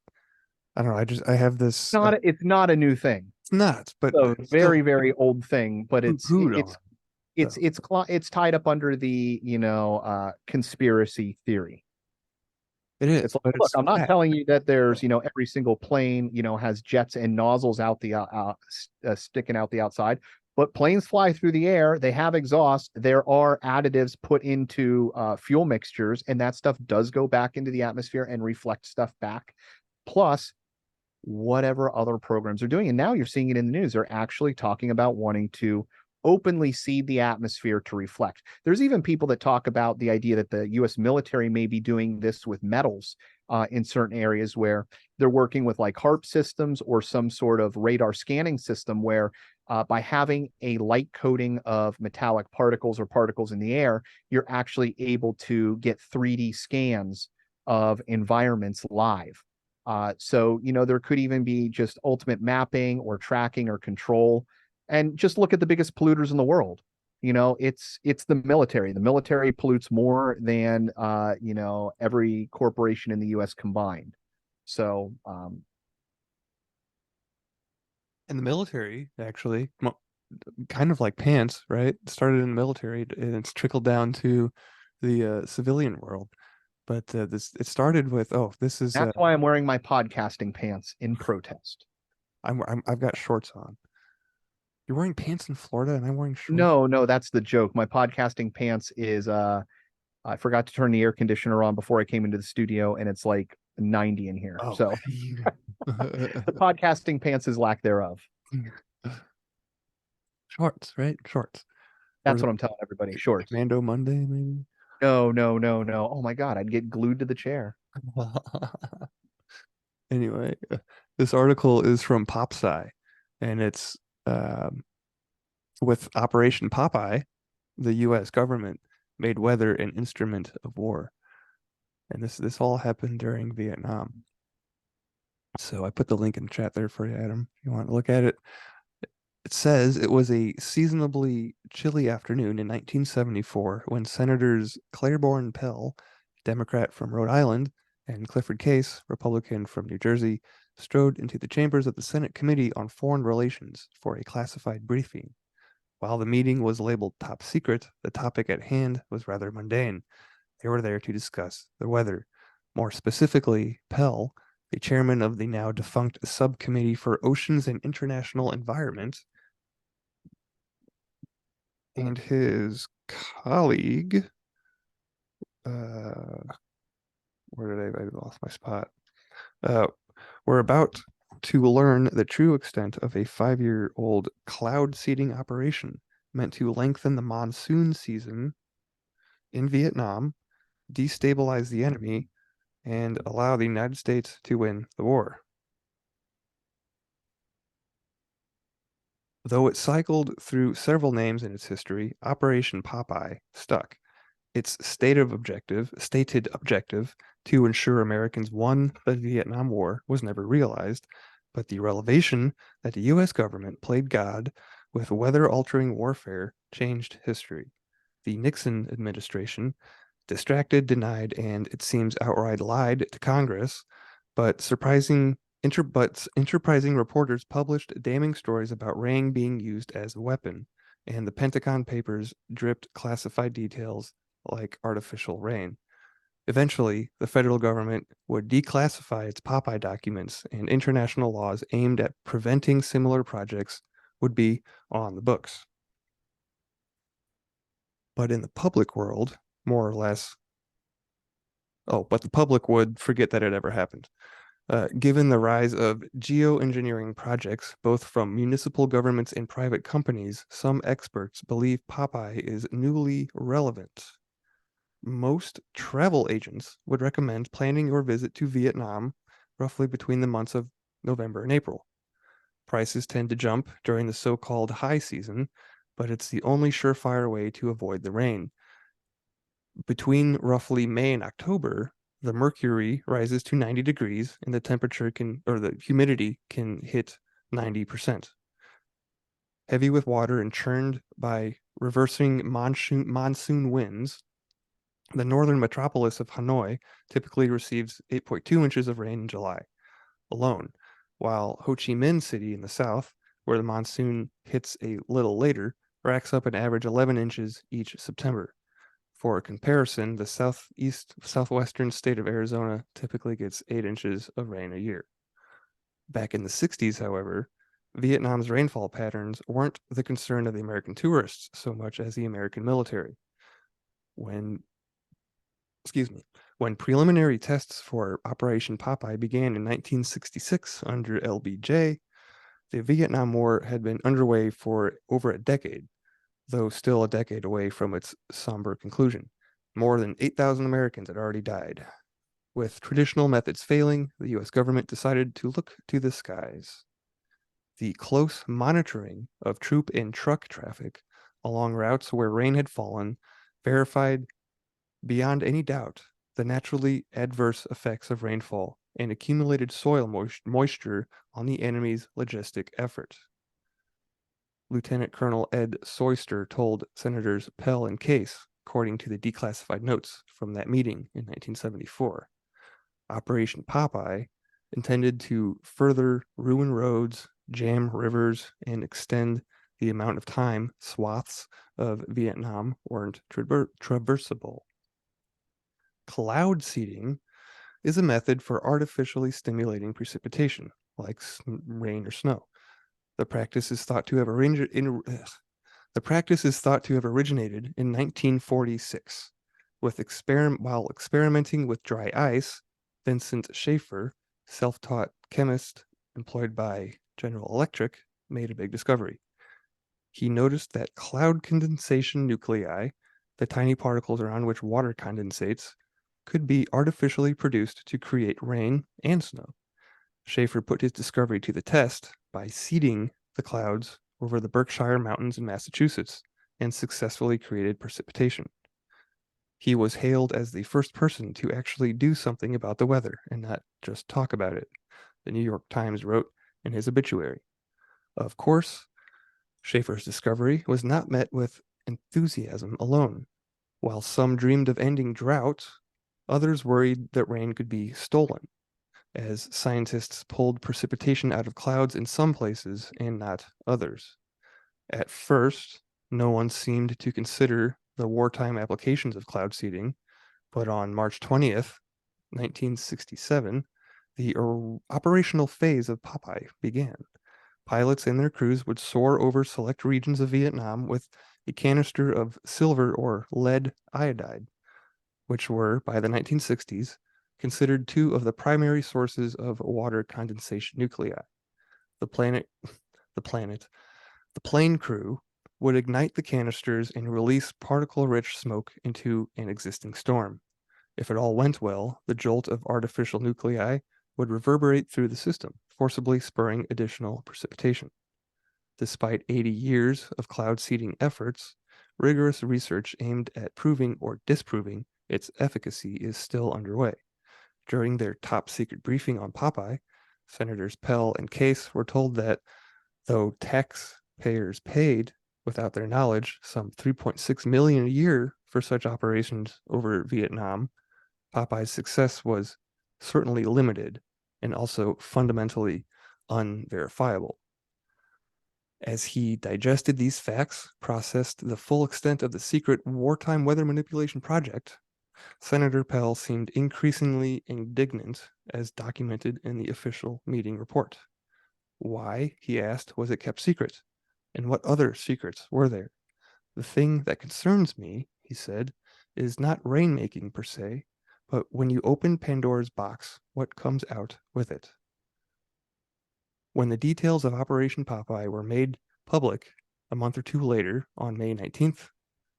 I don't know. I have this. It's not a new thing. It's nuts, but So still very, very old thing, but it's poo-pooed it's on. it's So it's it's tied up under the conspiracy theory. it It's is, like, but look, it's I'm not fact. telling you that there's, every single plane, has jets and nozzles out sticking out the outside, but planes fly through the air. They have exhaust. There are additives put into fuel mixtures, and that stuff does go back into the atmosphere and reflect stuff back. Plus, whatever other programs are doing. And now you're seeing it in the news. They're actually talking about wanting to openly seed the atmosphere to reflect. There's even people that talk about the idea that the US military may be doing this with metals in certain areas where they're working with like HARP systems or some sort of radar scanning system where by having a light coating of metallic particles or particles in the air, you're actually able to get 3D scans of environments live. So, there could even be just ultimate mapping or tracking or control. And just look at the biggest polluters in the world. It's the military. The military pollutes more than every corporation in the US combined. So, In the military, actually, kind of like pants, right? Started in the military and it's trickled down to the civilian world. But this it started with this is that's why I'm wearing my podcasting pants in protest. I've got shorts on. You're wearing pants in Florida and I'm wearing shorts. No, no, that's the joke. My podcasting pants is I forgot to turn the air conditioner on before I came into the studio, and it's like 90 in here. Oh, So the podcasting pants is lack thereof. shorts, right? Shorts. Or is That's what I'm telling everybody. Shorts. Commando Monday, maybe? No, no, no, no. Oh my God, I'd get glued to the chair. Anyway, this article is from Popeye, and it's um, with Operation Popeye, the U.S. government made weather an instrument of war, and this all happened during Vietnam. So I put the link in the chat there for you, Adam. If you want to look at it, It says it was a seasonably chilly afternoon in 1974 when Senators Claiborne Pell, Democrat from Rhode Island, and Clifford Case, Republican from New Jersey, strode into the chambers of the Senate Committee on Foreign Relations for a classified briefing. While the meeting was labeled top secret, the topic at hand was rather mundane. They were there to discuss the weather. More specifically, Pell, the chairman of the now defunct Subcommittee for Oceans and International Environment, and his colleague, uh, where did I lost my spot? Uh, were about to learn the true extent of a 5-year-old cloud seeding operation meant to lengthen the monsoon season in Vietnam, destabilize the enemy, and allow the United States to win the war. Though it cycled through several names in its history, Operation Popeye stuck. Its stated objective to ensure Americans won the Vietnam War was never realized, but the revelation that the US government played God with weather-altering warfare changed history. The Nixon administration distracted, denied, and it seems outright lied to Congress, but enterprising reporters published damning stories about rain being used as a weapon, and the Pentagon Papers dripped classified details like artificial rain. Eventually, the federal government would declassify its Popeye documents, and international laws aimed at preventing similar projects would be on the books. But in the public world, more or less, but the public would forget that it ever happened. Given the rise of geoengineering projects, both from municipal governments and private companies, some experts believe Popeye is newly relevant. Most travel agents would recommend planning your visit to Vietnam roughly between the months of November and April. Prices tend to jump during the so-called high season, but it's the only surefire way to avoid the rain. Between roughly May and October, the mercury rises to 90 degrees and the humidity can hit 90%. Heavy with water and churned by reversing monsoon winds, the northern metropolis of Hanoi typically receives 8.2 inches of rain in July alone, while Ho Chi Minh City in the south, where the monsoon hits a little later, racks up an average 11 inches each September. For comparison, the southwestern state of Arizona typically gets 8 inches of rain a year. Back in the 60s, however, Vietnam's rainfall patterns weren't the concern of the American tourists so much as the American military. When preliminary tests for Operation Popeye began in 1966 under LBJ, the Vietnam War had been underway for over a decade, though still a decade away from its somber conclusion. More than 8,000 Americans had already died. With traditional methods failing, the US government decided to look to the skies. The close monitoring of troop and truck traffic along routes where rain had fallen verified beyond any doubt the naturally adverse effects of rainfall and accumulated soil moisture on the enemy's logistic effort. Lieutenant Colonel Ed Soyster told Senators Pell and Case, according to the declassified notes from that meeting in 1974. Operation Popeye, intended to further ruin roads, jam rivers, and extend the amount of time swaths of Vietnam weren't traversable. Cloud seeding is a method for artificially stimulating precipitation, like rain or snow. The practice is thought to have originated in 1946 while experimenting with dry ice. Vincent Schaefer, self-taught chemist employed by General Electric, made a big discovery. He noticed that cloud condensation nuclei, the tiny particles around which water condensates, could be artificially produced to create rain and snow. Schaefer put his discovery to the test by seeding the clouds over the Berkshire Mountains in Massachusetts and successfully created precipitation. He was hailed as the first person to actually do something about the weather and not just talk about it, the New York Times wrote in his obituary. Of course, Schaefer's discovery was not met with enthusiasm alone. While some dreamed of ending drought, others worried that rain could be stolen, as scientists pulled precipitation out of clouds in some places and not others. At first, no one seemed to consider the wartime applications of cloud seeding, but on March 20th, 1967, the operational phase of Popeye began. Pilots and their crews would soar over select regions of Vietnam with a canister of silver or lead iodide, which were, by the 1960s, considered two of the primary sources of water condensation nuclei. The planet, the planet, the plane crew would ignite the canisters and release particle-rich smoke into an existing storm. If it all went well, the jolt of artificial nuclei would reverberate through the system, forcibly spurring additional precipitation. Despite 80 years of cloud seeding efforts, rigorous research aimed at proving or disproving its efficacy is still underway. During their top secret briefing on Popeye, Senators Pell and Case were told that though taxpayers paid, without their knowledge, some $3.6 million a year for such operations over Vietnam, Popeye's success was certainly limited and also fundamentally unverifiable. As he digested these facts, processed the full extent of the secret wartime weather manipulation project, Senator Pell seemed increasingly indignant, as documented in the official meeting report. Why, he asked, was it kept secret? And what other secrets were there? The thing that concerns me, he said, is not rainmaking per se, but when you open Pandora's box, what comes out with it? When the details of Operation Popeye were made public a month or two later, on May 19th,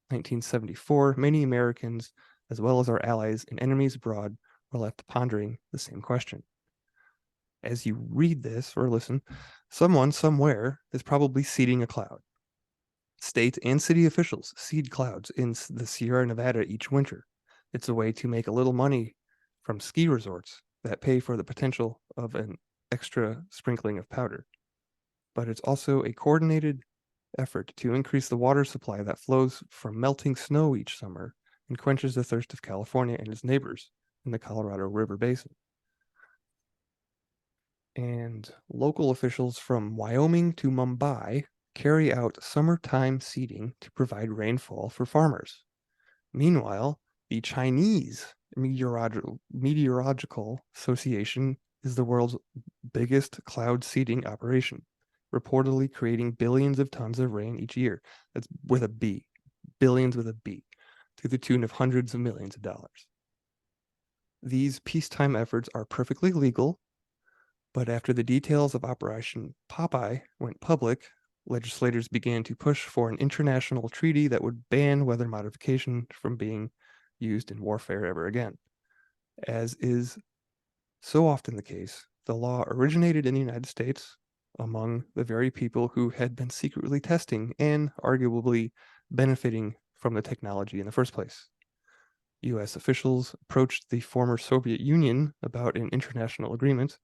1974, many Americans, as well as our allies and enemies abroad, were left pondering the same question. As you read this or listen, someone somewhere is probably seeding a cloud. State and city officials seed clouds in the Sierra Nevada each winter. It's a way to make a little money from ski resorts that pay for the potential of an extra sprinkling of powder. But it's also a coordinated effort to increase the water supply that flows from melting snow each summer and quenches the thirst of California and its neighbors in the Colorado River Basin. And local officials from Wyoming to Mumbai carry out summertime seeding to provide rainfall for farmers. Meanwhile, the Chinese Meteorological Association is the world's biggest cloud seeding operation, reportedly creating billions of tons of rain each year. That's with a B, billions with a B, to the tune of hundreds of millions of dollars. These peacetime efforts are perfectly legal, but after the details of Operation Popeye went public, legislators began to push for an international treaty that would ban weather modification from being used in warfare ever again. As is so often the case, the law originated in the United States among the very people who had been secretly testing and arguably benefiting from the technology in the first place. US officials approached the former Soviet Union about an international agreement,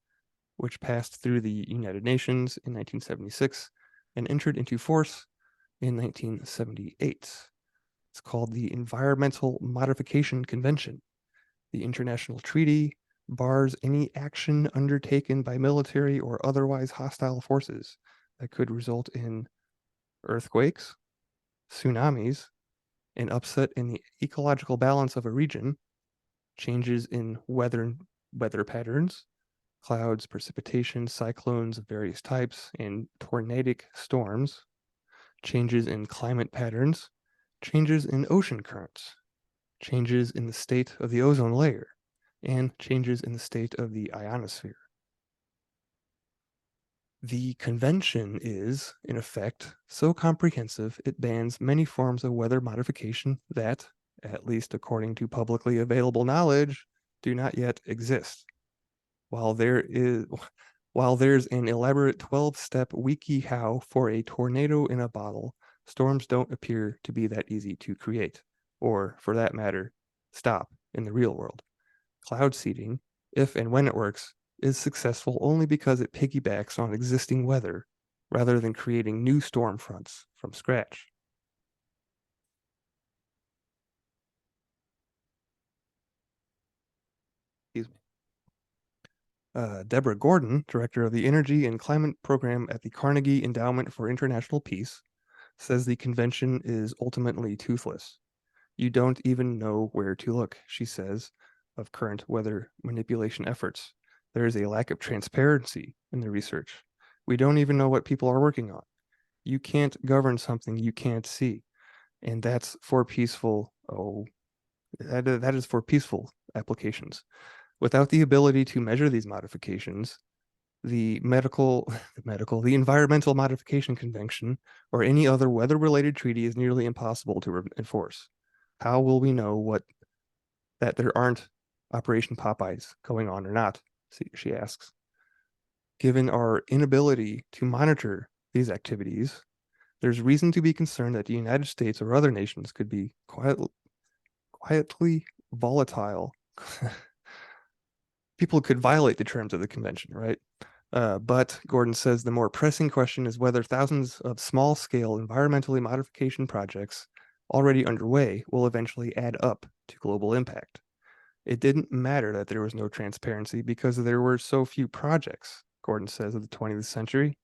which passed through the United Nations in 1976 and entered into force in 1978. It's called the Environmental Modification Convention. The international treaty bars any action undertaken by military or otherwise hostile forces that could result in earthquakes, tsunamis, an upset in the ecological balance of a region, changes in weather patterns, clouds, precipitation, cyclones of various types, and tornadic storms, changes in climate patterns, changes in ocean currents, changes in the state of the ozone layer, and changes in the state of the ionosphere. The convention is, in effect, so comprehensive it bans many forms of weather modification that, at least according to publicly available knowledge, do not yet exist. While there's an elaborate 12-step WikiHow for a tornado in a bottle, storms don't appear to be that easy to create, or, for that matter, stop in the real world. Cloud seeding, if and when it works, is successful only because it piggybacks on existing weather rather than creating new storm fronts from scratch. Excuse me. Deborah Gordon, director of the Energy and Climate Program at the Carnegie Endowment for International Peace, says the convention is ultimately toothless. You don't even know where to look, she says, of current weather manipulation efforts. There is a lack of transparency in the research. We don't even know what people are working on. You can't govern something you can't see. And that's for peaceful, that is for peaceful applications. Without the ability to measure these modifications, the the Environmental Modification Convention, or any other weather-related treaty is nearly impossible to enforce. How will we know that there aren't Operation Popeyes going on or not? She asks. Given our inability to monitor these activities, there's reason to be concerned that the United States or other nations could be quietly volatile. People could violate the terms of the convention, right? But Gordon says the more pressing question is whether thousands of small-scale environmentally modification projects already underway will eventually add up to global impact. It didn't matter that there was no transparency because there were so few projects, Gordon says, of the 20th century.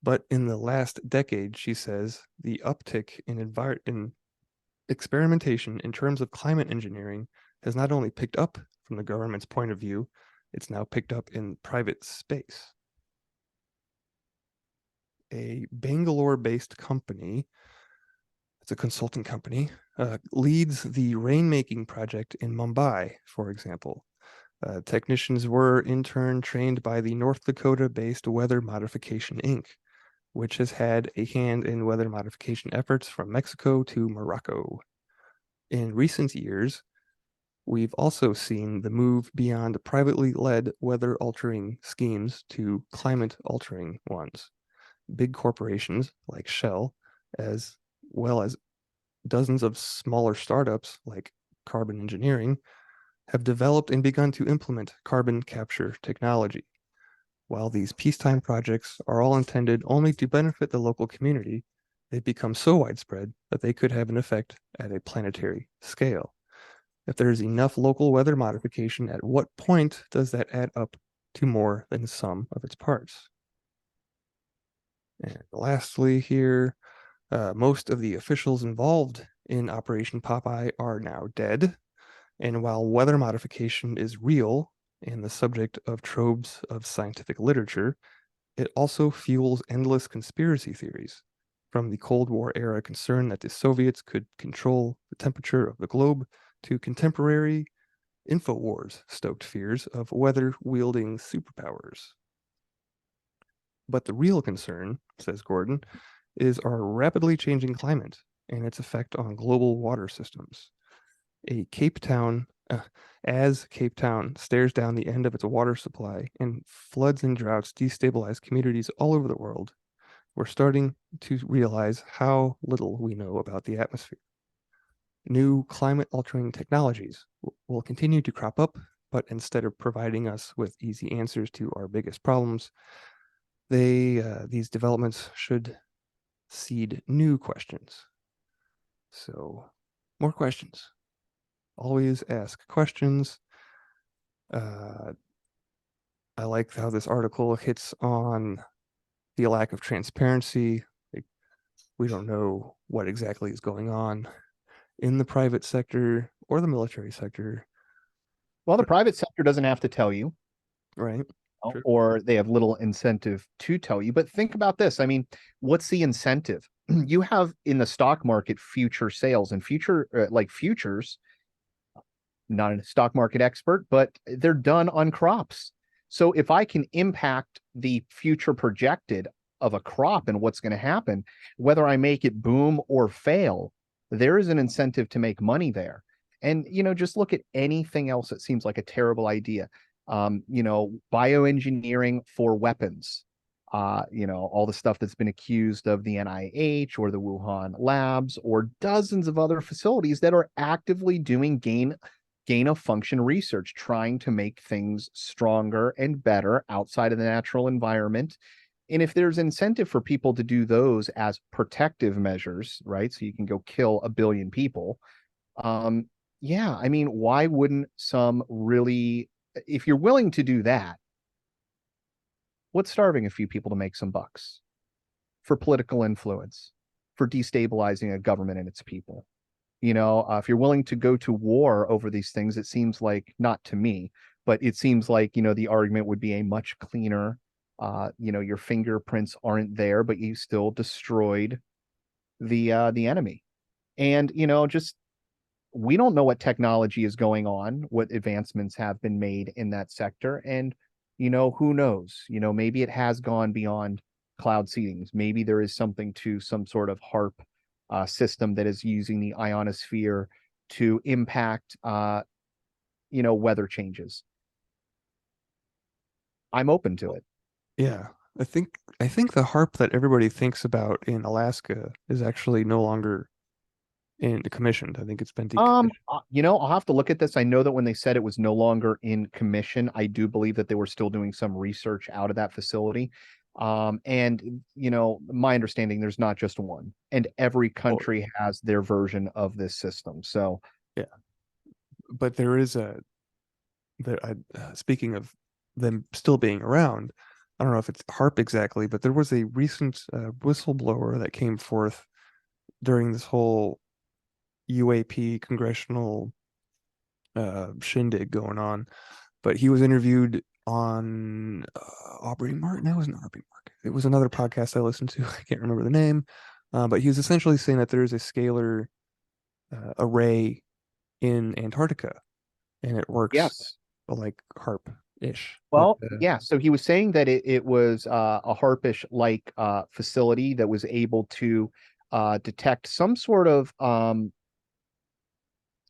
But in the last decade, she says, the uptick in experimentation in terms of climate engineering has not only picked up from the government's point of view, it's now picked up in private space. A Bangalore-based company, it's a consulting company, leads the rainmaking project in Mumbai, for example. Technicians were in turn trained by the North Dakota-based Weather Modification Inc., which has had a hand in weather modification efforts from Mexico to Morocco. In recent years, we've also seen the move beyond privately led weather-altering schemes to climate-altering ones. Big corporations like Shell, as well as dozens of smaller startups like Carbon Engineering, have developed and begun to implement carbon capture technology. While these peacetime projects are all intended only to benefit the local community, they've become so widespread that they could have an effect at a planetary scale. If there is enough local weather modification, at what point does that add up to more than the sum of its parts? And lastly here, most of the officials involved in Operation Popeye are now dead. And while weather modification is real and the subject of troves of scientific literature, it also fuels endless conspiracy theories, from the Cold War era concern that the Soviets could control the temperature of the globe to contemporary InfoWars-stoked fears of weather-wielding superpowers. But the real concern, says Gordon, is our rapidly changing climate and its effect on global water systems. As Cape Town stares down the end of its water supply and floods and droughts destabilize communities all over the world, we're starting to realize how little we know about the atmosphere. New climate-altering technologies will continue to crop up, but instead of providing us with easy answers to our biggest problems, these developments should seed new questions. So, more questions. Always ask questions. I like how this article hits on the lack of transparency. Like, we don't know what exactly is going on in the private sector or the military sector. Well, the private sector doesn't have to tell you, Right. True. or they have little incentive to tell you. But think about this. I mean, what's the incentive? You have in the stock market future sales and futures, not a stock market expert, but they're done on crops. So if I can impact the future projected of a crop and what's going to happen, whether I make it boom or fail, there is an incentive to make money there. And, just look at anything else that seems like a terrible idea. Bioengineering for weapons, all the stuff that's been accused of the NIH or the Wuhan labs or dozens of other facilities that are actively doing gain of function research, trying to make things stronger and better outside of the natural environment. And if there's incentive for people to do those as protective measures, right? So you can go kill a billion people. Um, yeah, I mean, why wouldn't some really, if you're willing to do that, what's starving a few people to make some bucks for political influence, for destabilizing a government and its people? If you're willing to go to war over these things, it seems like, not to me, but it seems like, the argument would be a much cleaner, your fingerprints aren't there, but you still destroyed the enemy. And, just we don't know what technology is going on, what advancements have been made in that sector. And, who knows? Maybe it has gone beyond cloud seedings. Maybe there is something to some sort of HARP system that is using the ionosphere to impact, weather changes. I'm open to it. Yeah. I think the harp that everybody thinks about in Alaska is actually no longer in commissioned. I think it's been decommissioned. I'll have to look at this. I know that when they said it was no longer in commission, I do believe that they were still doing some research out of that facility. And my understanding, there's not just one, and every Oh, country has their version of this system. So, yeah. But there is speaking of them still being around, I don't know if it's harp exactly, but there was a recent whistleblower that came forth during this whole UAP congressional shindig going on. But he was interviewed on Aubrey Martin. That wasn't Aubrey Martin. It was another podcast I listened to. I can't remember the name. But he was essentially saying that there is a scalar array in Antarctica, and it works yes. like harp-ish. But Well, yeah. So he was saying that it was a harpish like facility that was able to detect some sort of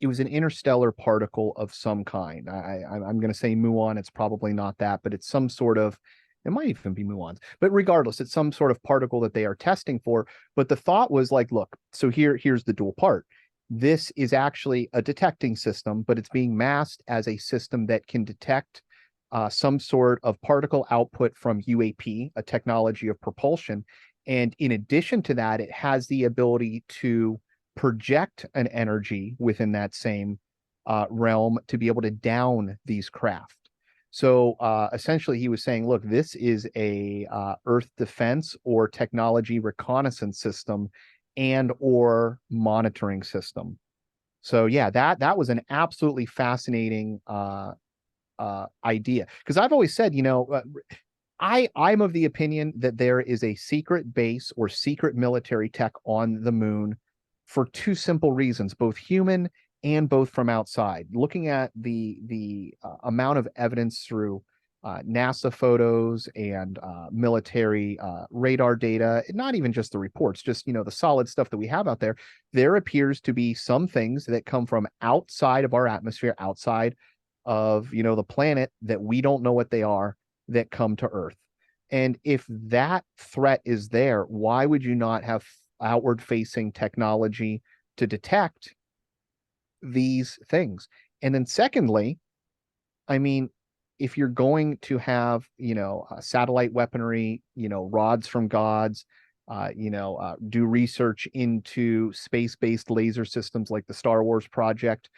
it was an interstellar particle of some kind. I'm going to say muon. It's probably not that, but it's some sort of. It might even be muons, but regardless, it's some sort of particle that they are testing for. But the thought was like, look, so here's the dual part. This is actually a detecting system, but it's being masked as a system that can detect some sort of particle output from UAP, a technology of propulsion. And in addition to that, it has the ability to project an energy within that same realm to be able to down these craft. So essentially, he was saying, look, this is a Earth defense or technology reconnaissance system and or monitoring system. So yeah, that was an absolutely fascinating idea, because I've always said, I'm of the opinion that there is a secret base or secret military tech on the moon for two simple reasons, both human and both from outside. Looking at the amount of evidence through NASA photos and military radar data, not even just the reports, just the solid stuff that we have out there, there appears to be some things that come from outside of our atmosphere, outside of the planet, that we don't know what they are, that come to Earth. And if that threat is there, why would you not have outward facing technology to detect these things? And then secondly, I mean, if you're going to have, satellite weaponry, rods from gods, do research into space-based laser systems like the Star Wars project,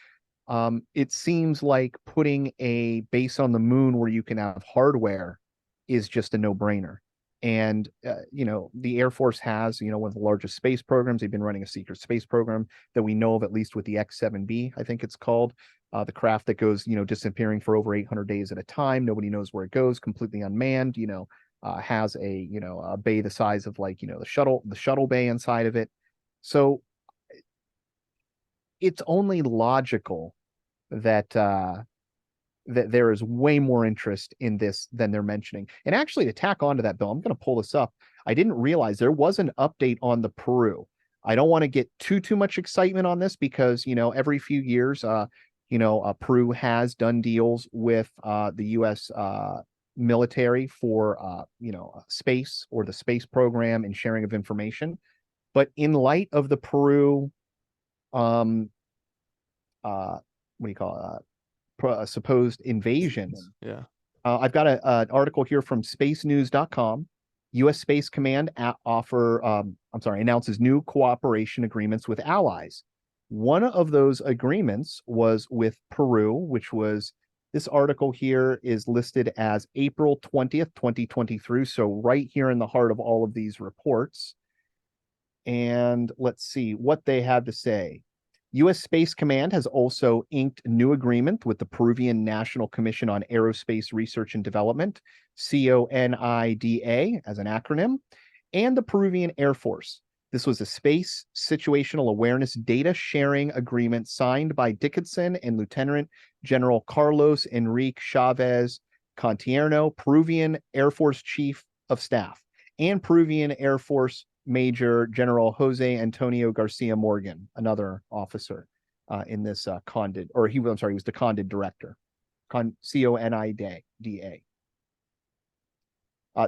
it seems like putting a base on the moon where you can have hardware is just a no-brainer. And the Air Force has, one of the largest space programs. They've been running a secret space program that we know of, at least with the X-7B, I think it's called, the craft that goes, disappearing for over 800 days at a time. Nobody knows where it goes, completely unmanned. Has a bay the size of, like, the shuttle bay inside of it. So it's only logical that that there is way more interest in this than they're mentioning. And actually, to tack onto that, Bill, I'm going to pull this up. I didn't realize there was an update on the Peru. I don't want to get too much excitement on this, because every few years, Peru has done deals with the U.S. Military for space, or the space program, and sharing of information. But in light of the Peru, um, what do you call it? Supposed invasions. yeah. I've got an article here from spacenews.com. U.S. Space Command announces new cooperation agreements with allies. One of those agreements was with Peru, which was this article here is listed as April 20th, 2023. So right here in the heart of all of these reports. And let's see what they have to say. U.S. Space Command has also inked a new agreement with the Peruvian National Commission on Aerospace Research and Development, CONIDA as an acronym, and the Peruvian Air Force. This was a space situational awareness data sharing agreement signed by Dickinson and Lieutenant General Carlos Enrique Chavez Contierno, Peruvian Air Force Chief of Staff, and Peruvian Air Force Major General Jose Antonio Garcia Morgan, another officer in this CONDID, or he was the CONDID director, CONIDA.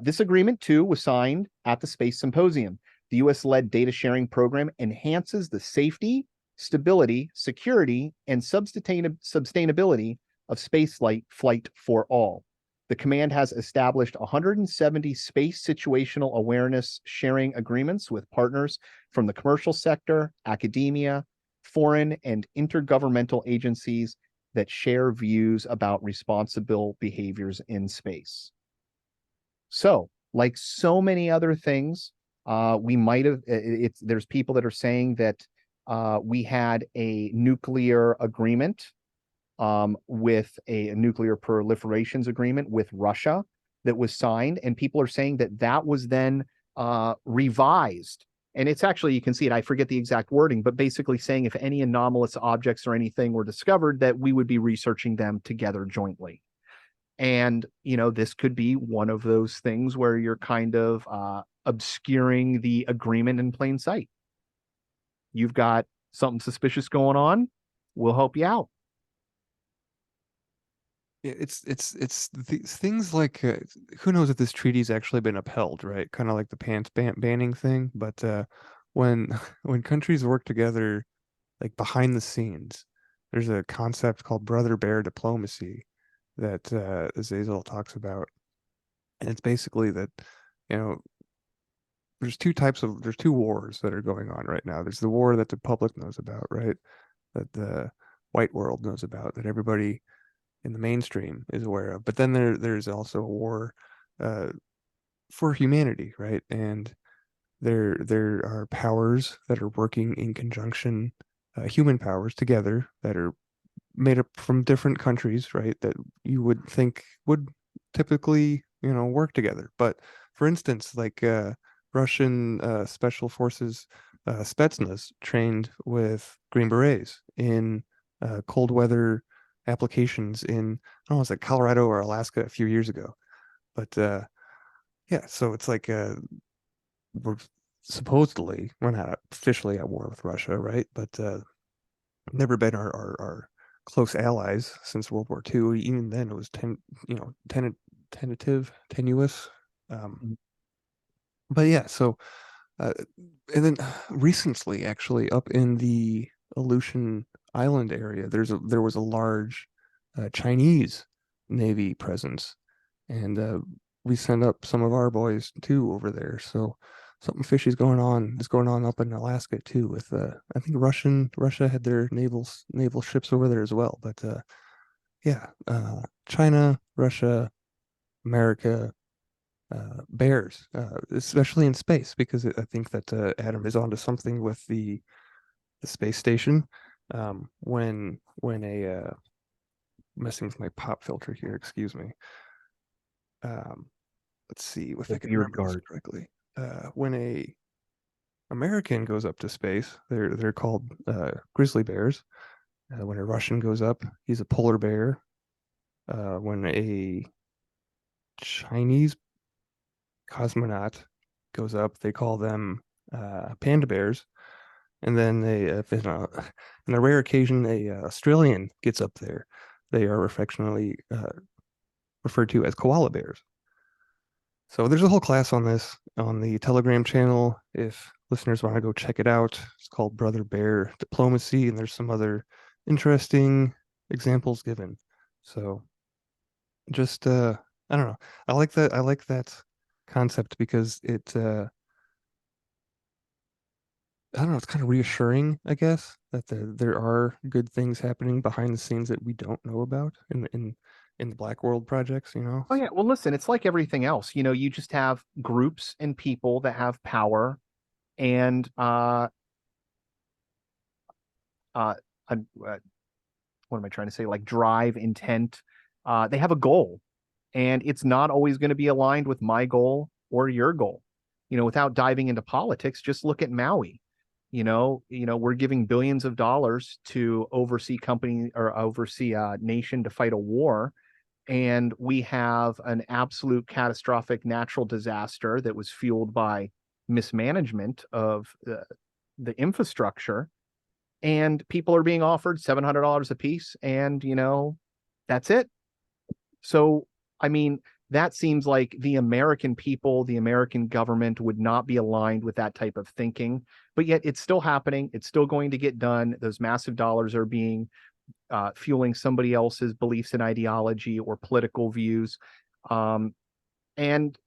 This agreement, too, was signed at the Space Symposium. The U.S.-led data sharing program enhances the safety, stability, security, and sustainability of spaceflight for all. The command has established 170 space situational awareness sharing agreements with partners from the commercial sector, academia, foreign and intergovernmental agencies that share views about responsible behaviors in space. So, like so many other things, we might have, there's people that are saying that we had a nuclear agreement with a nuclear proliferations agreement with Russia that was signed, and people are saying that that was then revised. And it's actually, you can see it, I forget the exact wording, but basically saying if any anomalous objects or anything were discovered, that we would be researching them together jointly. And, this could be one of those things where you're kind of obscuring the agreement in plain sight. You've got something suspicious going on, we'll help you out. It's these things like who knows if this treaty's actually been upheld, right? Kind of like the pants banning thing, but when when countries work together like behind the scenes, there's a concept called brother bear diplomacy that Azazel talks about, and it's basically that you know there's two wars that are going on right now. There's the war that the public knows about, right? That the white world knows about, that everybody in the mainstream is aware of. But then there's also a war uh, for humanity, right? And there are powers that are working in conjunction, human powers together that are made up from different countries, right? That you would think would typically, work together. But for instance, like Russian special forces Spetsnaz trained with Green Berets in cold weather applications in, I don't know, was it Colorado or Alaska a few years ago. But yeah, so it's like we're not officially at war with Russia, right? But never been our close allies since World War II. Even then, it was tentative, tenuous. Um, but yeah, so uh, and then recently, actually, up in the Aleutian Island area, there was a large Chinese Navy presence, and we sent up some of our boys too over there. So something fishy is going on. Is going on up in Alaska too. With I think Russia had their naval ships over there as well. But yeah, China, Russia, America, bears, especially in space, because I think that Adam is onto something with the space station. When a messing with my pop filter here, excuse me. Um, let's see if The I can beard remember this guard. correctly. When a American goes up to space, they're called grizzly bears. When a Russian goes up, he's a polar bear. When a Chinese cosmonaut goes up, they call them panda bears. And then if in a rare occasion, a Australian gets up there, they are affectionately referred to as koala bears. So there's a whole class on this on the Telegram channel. If listeners want to go check it out, it's called Brother Bear Diplomacy, and there's some other interesting examples given. So just I don't know. I like that concept because I don't know, it's kind of reassuring, I guess, that there are good things happening behind the scenes that we don't know about in the Black World projects, you know? Oh yeah, well listen, it's like everything else. You just have groups and people that have power and uh, uh what am I trying to say? Like drive, intent. They have a goal, and it's not always going to be aligned with my goal or your goal. Without diving into politics, just look at Maui. We're giving billions of dollars to oversee company or oversee a nation to fight a war, and we have an absolute catastrophic natural disaster that was fueled by mismanagement of the infrastructure, and people are being offered $700 a piece, and that's it. So, I mean, that seems like the American people, the American government would not be aligned with that type of thinking, but yet it's still happening. It's still going to get done. Those massive dollars are being fueling somebody else's beliefs and ideology or political views. Um, and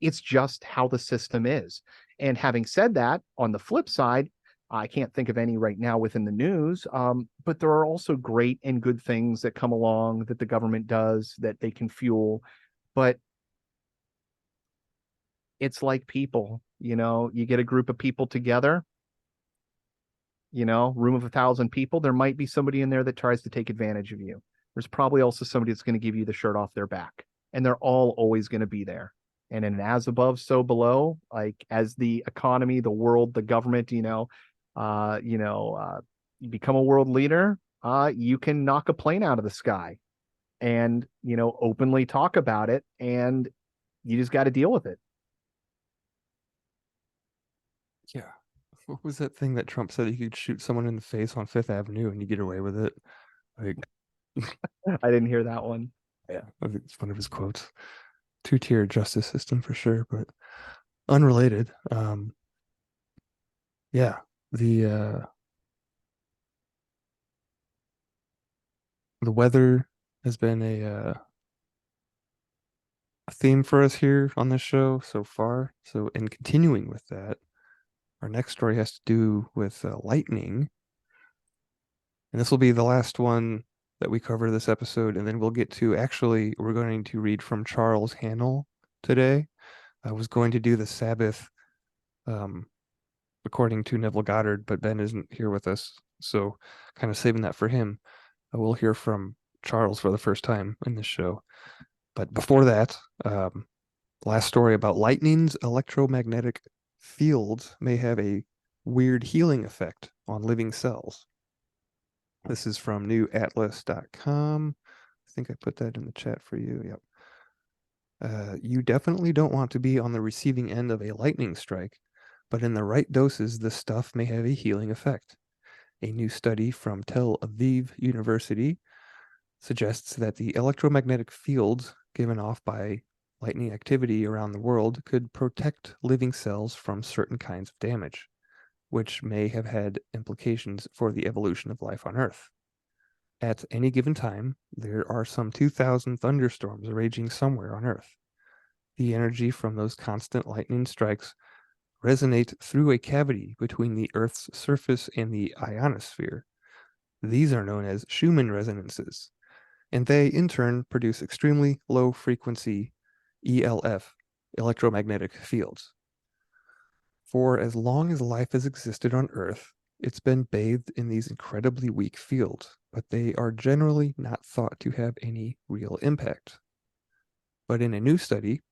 it's just how the system is. And having said that, on the flip side, I can't think of any right now within the news, but there are also great and good things that come along that the government does that they can fuel. But it's like people, you get a group of people together, room of 1,000 people, there might be somebody in there that tries to take advantage of you. There's probably also somebody that's going to give you the shirt off their back, and they're all always going to be there. And in an as above, so below, like as the economy, the world, the government, you become a world leader, you can knock a plane out of the sky and, openly talk about it, and you just got to deal with it. Yeah. What was that thing that Trump said you could shoot someone in the face on Fifth Avenue and you get away with it? Like, I didn't hear that one. yeah, I think it's one of his quotes. Two-tier justice system for sure, but unrelated. Yeah, the the weather has been a theme for us here on this show so far. So, in continuing with that, our next story has to do with lightning, and this will be the last one that we cover this episode, and then we'll get to actually we're going to read from Charles Haanel today. I was going to do the Sabbath um, according to Neville Goddard, but Ben isn't here with us, so kind of saving that for him. I will hear from Charles for the first time in this show. But before that, last story about lightning's electromagnetic fields may have a weird healing effect on living cells. This is from newatlas.com. I think I put that in the chat for you. Yep. You definitely don't want to be on the receiving end of a lightning strike, but in the right doses, this stuff may have a healing effect. A new study from Tel Aviv University suggests that the electromagnetic fields given off by lightning activity around the world could protect living cells from certain kinds of damage, which may have had implications for the evolution of life on Earth. At any given time, there are some 2,000 thunderstorms raging somewhere on Earth. The energy from those constant lightning strikes resonate through a cavity between the Earth's surface and the ionosphere. These are known as Schumann resonances, and they in turn produce extremely low frequency ELF, electromagnetic fields. For as long as life has existed on Earth, it's been bathed in these incredibly weak fields, but they are generally not thought to have any real impact. But in a new study,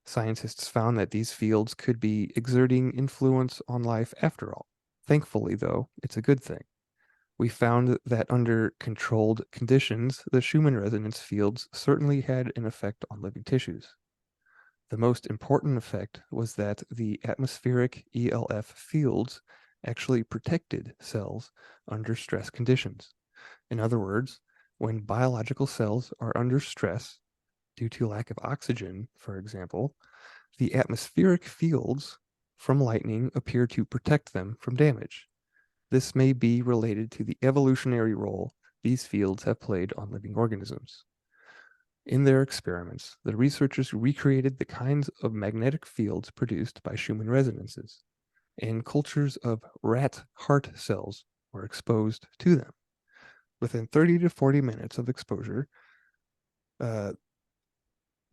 scientists found that these fields could be exerting influence on life after all. Thankfully, though, it's a good thing. We found that under controlled conditions, the Schumann resonance fields certainly had an effect on living tissues. The most important effect was that the atmospheric ELF fields actually protected cells under stress conditions. In other words, when biological cells are under stress due to lack of oxygen, for example, the atmospheric fields from lightning appear to protect them from damage. This may be related to the evolutionary role these fields have played on living organisms. In their experiments, the researchers recreated the kinds of magnetic fields produced by Schumann resonances, and cultures of rat heart cells were exposed to them. Within 30 to 40 minutes of exposure uh,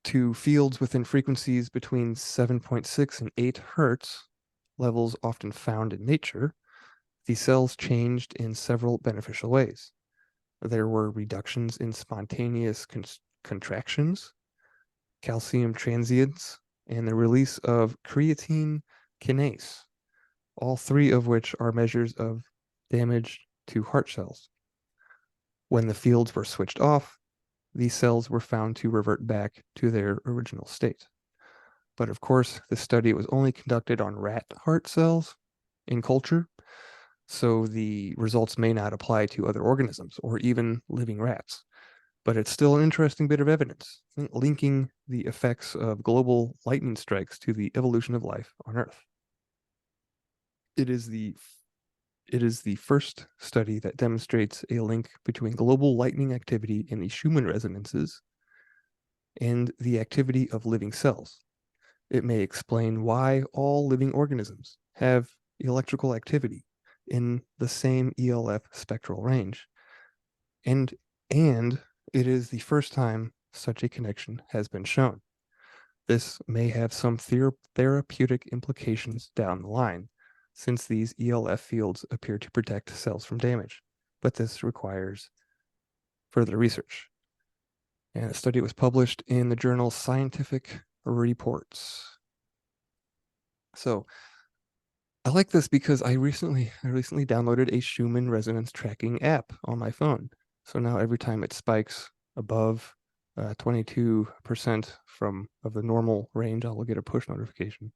to fields within frequencies between 7.6 and 8 hertz, levels often found in nature, the cells changed in several beneficial ways. There were reductions in spontaneous contractions, calcium transients, and the release of creatine kinase, all three of which are measures of damage to heart cells. When the fields were switched off, these cells were found to revert back to their original state. But of course, this study was only conducted on rat heart cells in culture, so the results may not apply to other organisms or even living rats. But it's still an interesting bit of evidence linking the effects of global lightning strikes to the evolution of life on Earth. It is the first study that demonstrates a link between global lightning activity in the Schumann resonances and the activity of living cells. It may explain why all living organisms have electrical activity in the same ELF spectral range. And it is the first time such a connection has been shown. This may have some therapeutic implications down the line, since these ELF fields appear to protect cells from damage, but this requires further research. And a study was published in the journal Scientific Reports. So I like this because I recently downloaded a Schumann resonance tracking app on my phone. So now every time it spikes above 22% of the normal range, I will get a push notification.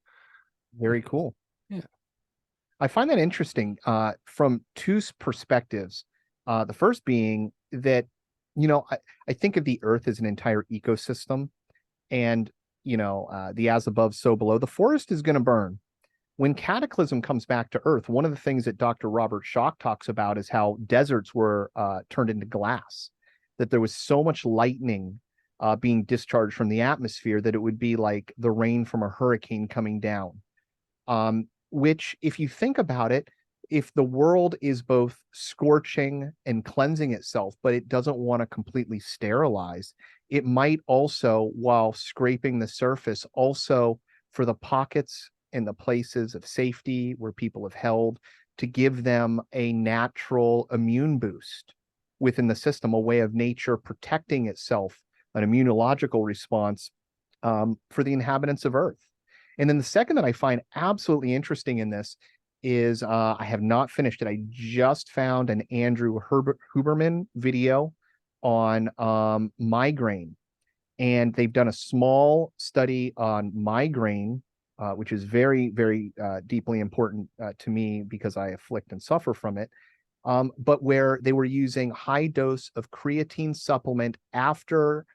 Very cool. Yeah. I find that interesting from two perspectives. The first being that, I think of the Earth as an entire ecosystem, and, the as above, so below. The forest is going to burn. When cataclysm comes back to Earth, one of the things that Dr. Robert Schoch talks about is how deserts were turned into glass, that there was so much lightning being discharged from the atmosphere that it would be like the rain from a hurricane coming down. Which, if you think about it, if the world is both scorching and cleansing itself, but it doesn't want to completely sterilize, it might also, while scraping the surface, also for the pockets and the places of safety where people have held, to give them a natural immune boost within the system, a way of nature protecting itself, an immunological response for the inhabitants of Earth. And then the second that I find absolutely interesting in this is I have not finished it. I just found an Andrew Huberman video on migraine. And they've done a small study on migraine, which is very, very deeply important to me because I afflict and suffer from it. But where they were using high dose of creatine supplement after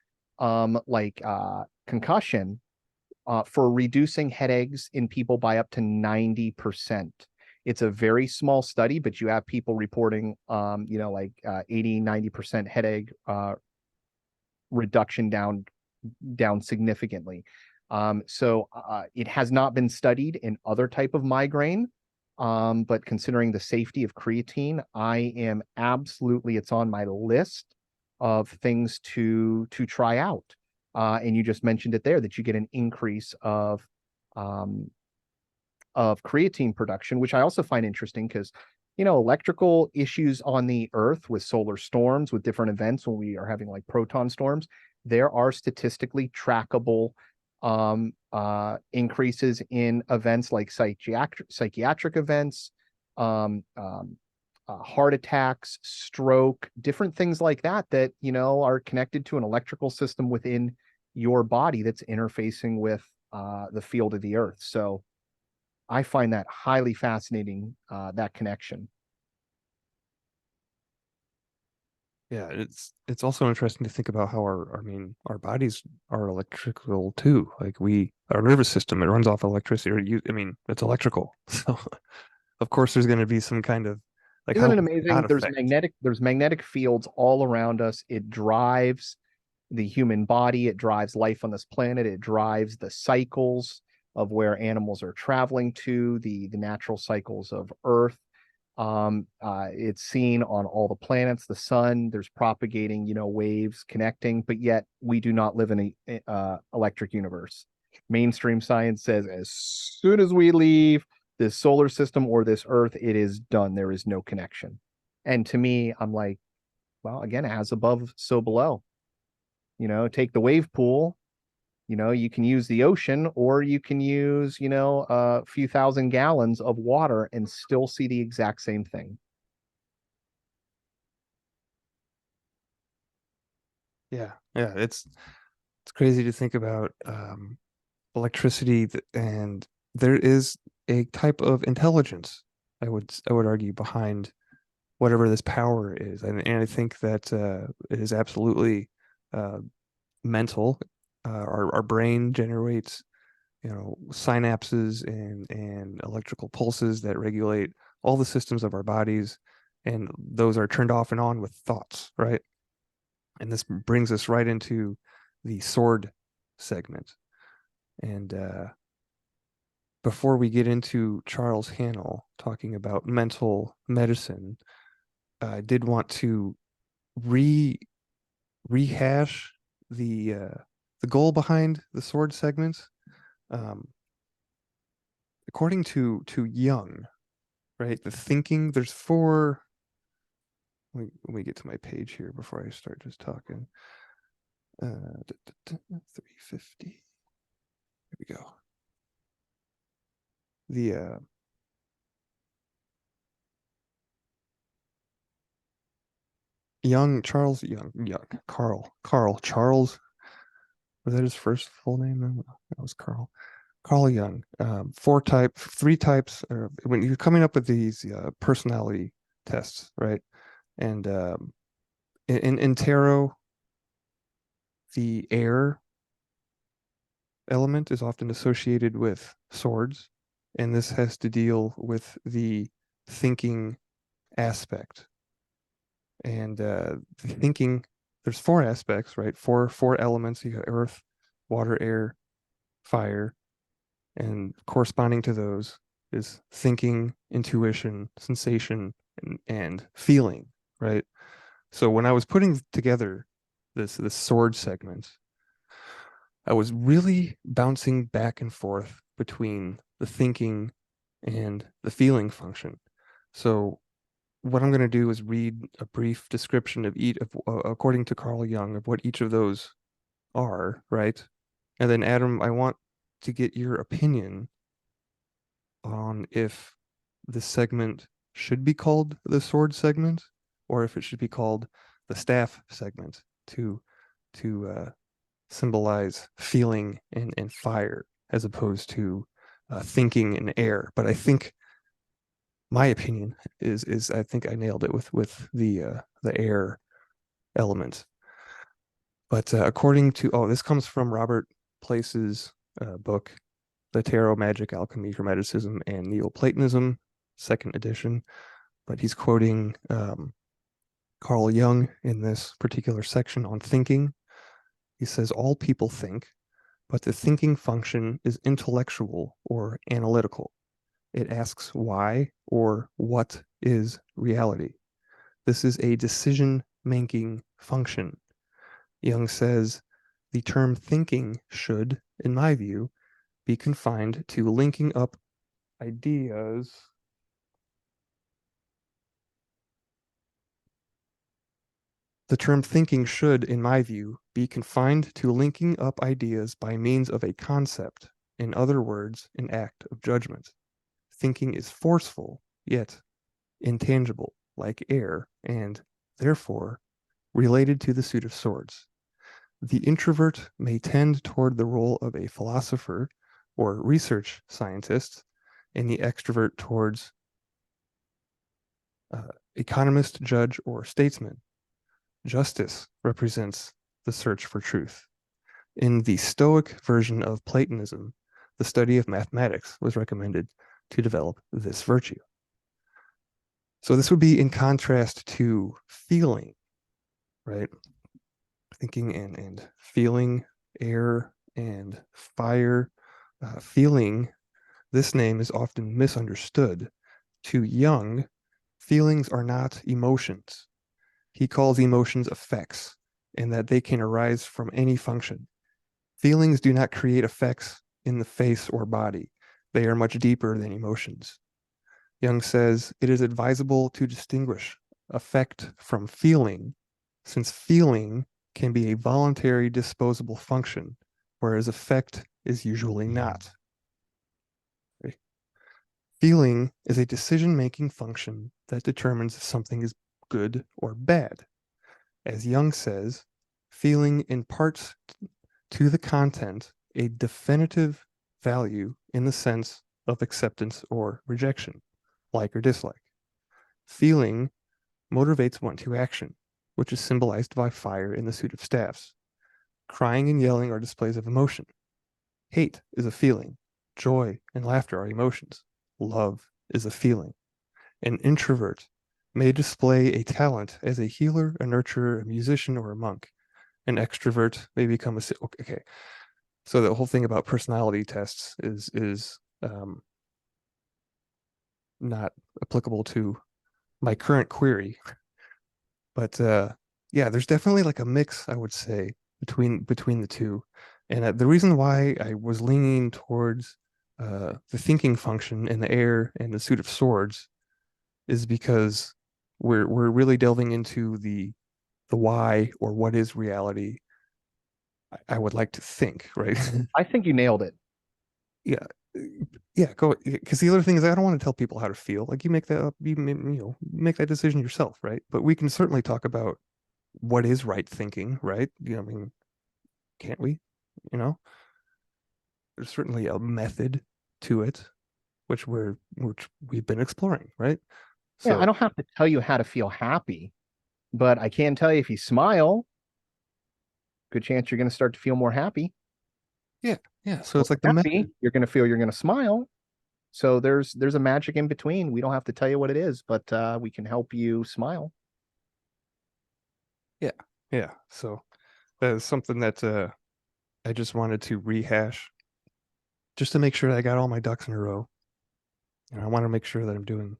concussion for reducing headaches in people by up to 90%. It's a very small study, but you have people reporting, 80, 90% headache reduction down significantly. So it has not been studied in other type of migraine, but considering the safety of creatine, I am absolutely, it's on my list of things to try out. And you just mentioned it there, that you get an increase of creatine production, which I also find interesting because, electrical issues on the Earth with solar storms, with different events when we are having like proton storms, there are statistically trackable increases in events like psychiatric events, heart attacks, stroke, different things like that are connected to an electrical system within your body that's interfacing with the field of the Earth. So I find that highly fascinating, that connection. Yeah, it's also interesting to think about how our bodies are electrical too. Like our nervous system, it runs off electricity. It's electrical. So of course there's going to be some kind of like Isn't how it would that amazing? not affect? There's magnetic fields all around us. It drives the human body. It drives life on this planet. It drives the cycles of where animals are traveling to, the natural cycles of Earth. It's seen on all the planets, the sun. There's propagating, waves connecting, but yet we do not live in a electric universe. Mainstream science says as soon as we leave this solar system or this Earth, it is done. There is no connection. And to me, I'm like, well, again, as above, so below. Take the wave pool. You can use the ocean, or you can use, a few thousand gallons of water and still see the exact same thing. Yeah, yeah, it's crazy to think about electricity and there is a type of intelligence I would argue behind whatever this power is, and I think that it is absolutely uh, mental. Our brain generates synapses and electrical pulses that regulate all the systems of our bodies, and those are turned off and on with thoughts, right? And this brings us right into the sword segment. And before we get into Charles Haanel talking about mental medicine, I did want to re rehash the goal behind the sword segment. Um, According to Jung, right? The thinking there's four. Let me get to my page here before I start just talking. 350. Here we go. The Charles Carl Charles, was that his first full name? No, that was Carl Jung. Three types. When you're coming up with these personality tests, right? And in tarot, the air element is often associated with swords, and this has to deal with the thinking aspect. And the thinking, there's four aspects, right? Four elements. You got earth, water, air, fire, and corresponding to those is thinking, intuition, sensation, and feeling, right? So when I was putting together this sword segment, I was really bouncing back and forth between the thinking and the feeling function. So what I'm going to do is read a brief description of each of, according to Carl Jung, of what each of those are, right? And then Adam, I want to get your opinion on if this segment should be called the sword segment or if it should be called the staff segment to symbolize feeling and fire as opposed to thinking and air. But I think my opinion is I think I nailed it with the air element. But according to this comes from Robert Place's book, The Tarot, Magic, Alchemy, Hermeticism, and Neoplatonism, second edition. But he's quoting Carl Jung in this particular section on thinking. He says, all people think, but the thinking function is intellectual or analytical. It asks why or what is reality. This is a decision-making function. Jung says, the term thinking should, in my view, be confined to linking up ideas. The term thinking should, in my view, be confined to linking up ideas by means of a concept, in other words, an act of judgment. Thinking is forceful, yet intangible, like air, and, therefore, related to the suit of swords. The introvert may tend toward the role of a philosopher or research scientist, and the extrovert towards economist, judge, or statesman. Justice represents the search for truth. In the Stoic version of Platonism, the study of mathematics was recommended to develop this virtue. So this would be in contrast to feeling, right? thinking and feeling, air and fire. Feeling, this name is often misunderstood. To Jung, feelings are not emotions. He calls emotions effects, and that they can arise from any function. Feelings do not create effects in the face or body. They are much deeper than emotions. Jung says it is advisable to distinguish affect from feeling, since feeling can be a voluntary disposable function, whereas affect is usually not. Feeling is a decision-making function that determines if something is good or bad. As Jung says, feeling imparts to the content a definitive value in the sense of acceptance or rejection, like or dislike. Feeling motivates one to action, which is symbolized by fire in the suit of staffs. Crying and yelling are displays of emotion. Hate is a feeling. Joy and laughter are emotions. Love is a feeling. An introvert may display a talent as a healer, a nurturer, a musician, or a monk. An extrovert may become a okay. So the whole thing about personality tests is not applicable to my current query, but yeah, there's definitely like a mix, I would say, between the two. And the reason why I was leaning towards the thinking function in the air and the suit of swords is because we're really delving into the why or what is reality. I would like to think, right? I think you nailed it. Yeah, yeah, go, because the other thing is I don't want to tell people how to feel. Like you make that up, make that decision yourself, right? But we can certainly talk about what is right thinking, right? I mean, can't we? You know, there's certainly a method to it, which we've been exploring, right? Yeah, I So don't have to tell you how to feel happy, but I can tell you if you smile, good chance you're going to start to feel more happy. yeah, yeah. So Or it's like the happy, method. you're going to feel you're going to smile. So there's a magic in between. We don't have to tell you what it is, but we can help you smile. Yeah, yeah. So that is something that I just wanted to rehash just to make sure that I got all my ducks in a row. And I want to make sure that I'm doing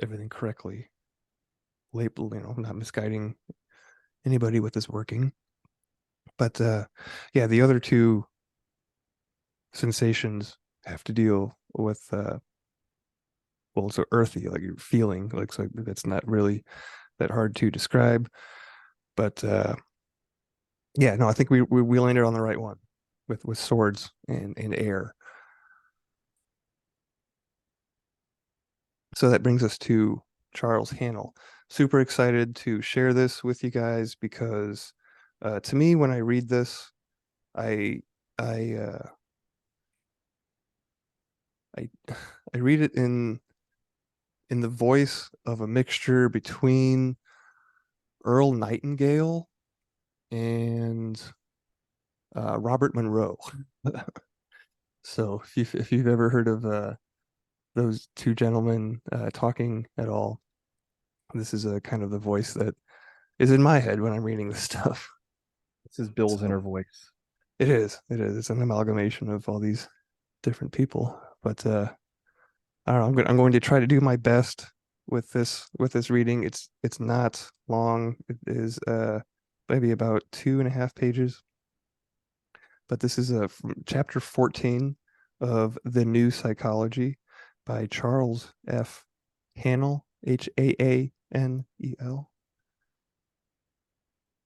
everything correctly. Label, not misguiding anybody with this working. But yeah, the other two sensations have to deal with well, so earthy, like you're feeling, like so that's not really that hard to describe. But yeah, no, I think we landed on the right one with swords and air. So that brings us to Charles Haanel. Super excited to share this with you guys because to me, when I read this, I I I I read it in the voice of a mixture between Earl Nightingale and Robert Monroe. So if you've ever heard of those two gentlemen talking at all, this is a kind of the voice that is in my head when I'm reading this stuff. This is Bill's inner So voice. it is. It is. It's an amalgamation of all these different people. But I don't know. I'm going to try to do my best with this reading. It's not long. It is maybe about 2.5 pages. But this is from chapter 14 of The New Psychology by Charles F. Haanel, Haanel.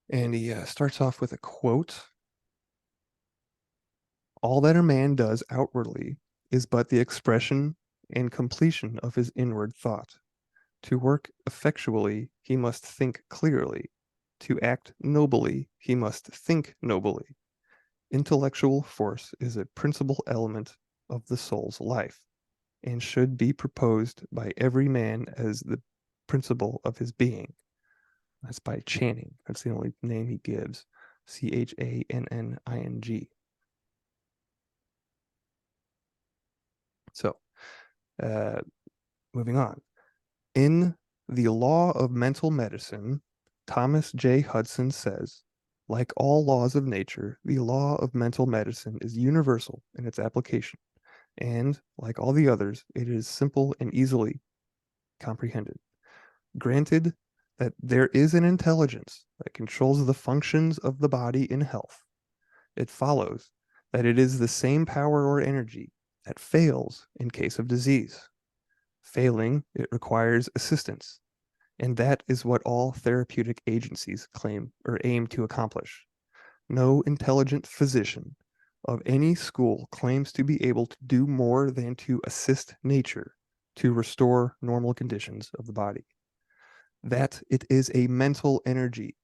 And he starts off with a quote. All that a man does outwardly is but the expression and completion of his inward thought. To work effectually, he must think clearly. To act nobly, he must think nobly. Intellectual force is a principal element of the soul's life, and should be proposed by every man as the principle of his being. That's by Channing. That's the only name he gives. Channing. So, uh, moving on. In The Law of Mental Medicine, Thomas J. Hudson says, Like all laws of nature, the law of mental medicine is universal in its application, and, like all the others, it is simple and easily comprehended. Granted that there is an intelligence that controls the functions of the body in health, it follows that it is the same power or energy that fails in case of disease. Failing, it requires assistance, and that is what all therapeutic agencies claim or aim to accomplish. No intelligent physician of any school claims to be able to do more than to assist nature to restore normal conditions of the body. That it is a mental energy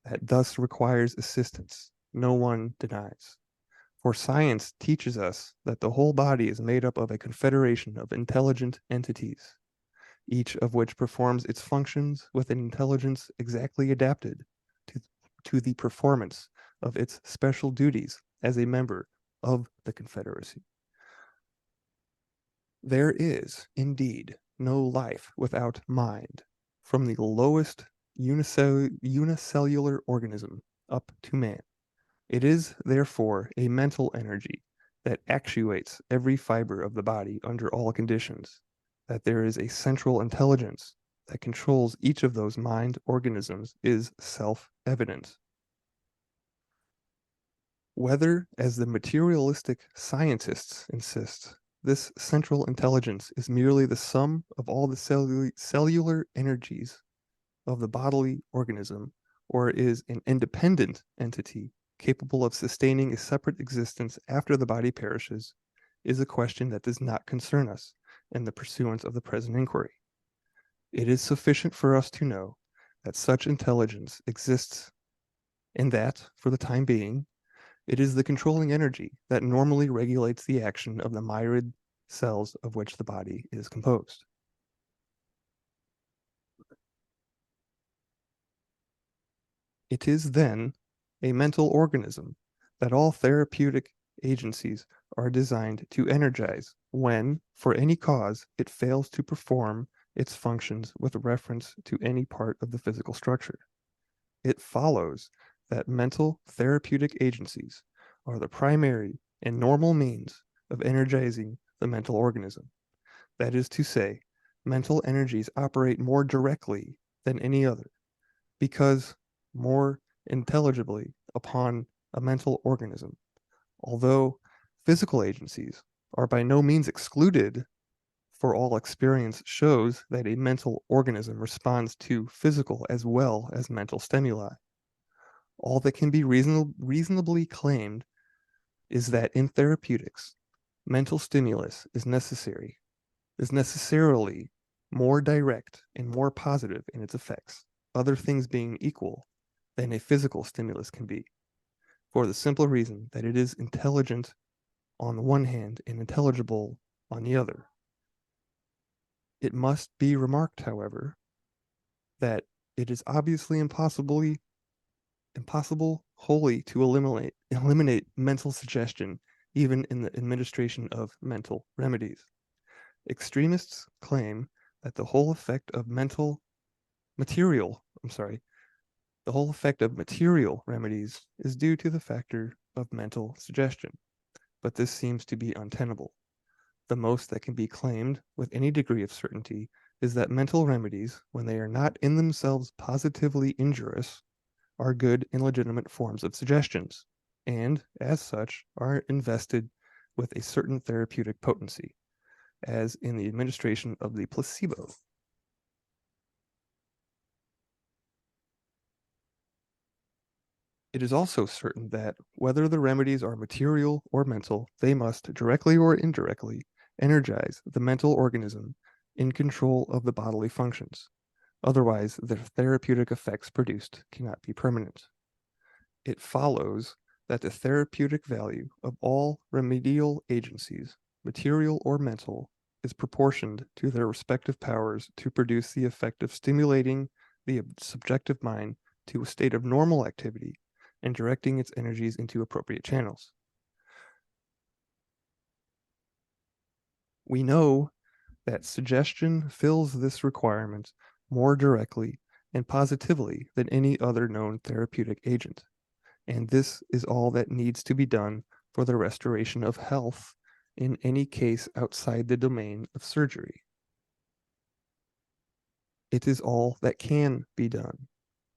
that thus requires assistance, no one denies. For science teaches us that the whole body is made up of a confederation of intelligent entities, each of which performs its functions with an intelligence exactly adapted to, to the performance of its special duties as a member of the Confederacy. There is, indeed, no life without mind, from the lowest unicellular organism up to man. It is, therefore, a mental energy that actuates every fiber of the body under all conditions, that there is a central intelligence that controls each of those mind organisms is self-evident. Whether, as the materialistic scientists insist, this central intelligence is merely the sum of all the cellular energies of the bodily organism, or is an independent entity capable of sustaining a separate existence after the body perishes, is a question that does not concern us in the pursuance of the present inquiry. It is sufficient for us to know that such intelligence exists, and that, for the time being, it is the controlling energy that normally regulates the action of the myriad cells of which the body is composed. It is then a mental organism that all therapeutic agencies are designed to energize when, for any cause, it fails to perform its functions with reference to any part of the physical structure. It follows that mental therapeutic agencies are the primary and normal means of energizing the mental organism. That is to say, mental energies operate more directly than any other, because more intelligibly upon a mental organism, although physical agencies are by no means excluded, for all experience shows that a mental organism responds to physical as well as mental stimuli. All that can be reasonably claimed is that in therapeutics, mental stimulus is necessarily more direct and more positive in its effects, other things being equal, than a physical stimulus can be, for the simple reason that it is intelligent on the one hand and intelligible on the other. It must be remarked, however, that it is obviously impossible wholly to eliminate mental suggestion even in the administration of mental remedies. Extremists claim that the whole effect of material remedies is due to the factor of mental suggestion, but this seems to be untenable. The most that can be claimed with any degree of certainty is that mental remedies, when they are not in themselves positively injurious, are good and legitimate forms of suggestions, and, as such, are invested with a certain therapeutic potency, as in the administration of the placebo. It is also certain that, whether the remedies are material or mental, they must, directly or indirectly, energize the mental organism in control of the bodily functions. Otherwise, the therapeutic effects produced cannot be permanent. It follows that the therapeutic value of all remedial agencies, material or mental, is proportioned to their respective powers to produce the effect of stimulating the subjective mind to a state of normal activity and directing its energies into appropriate channels. We know that suggestion fills this requirement more directly and positively than any other known therapeutic agent. And this is all that needs to be done for the restoration of health in any case outside the domain of surgery. It is all that can be done.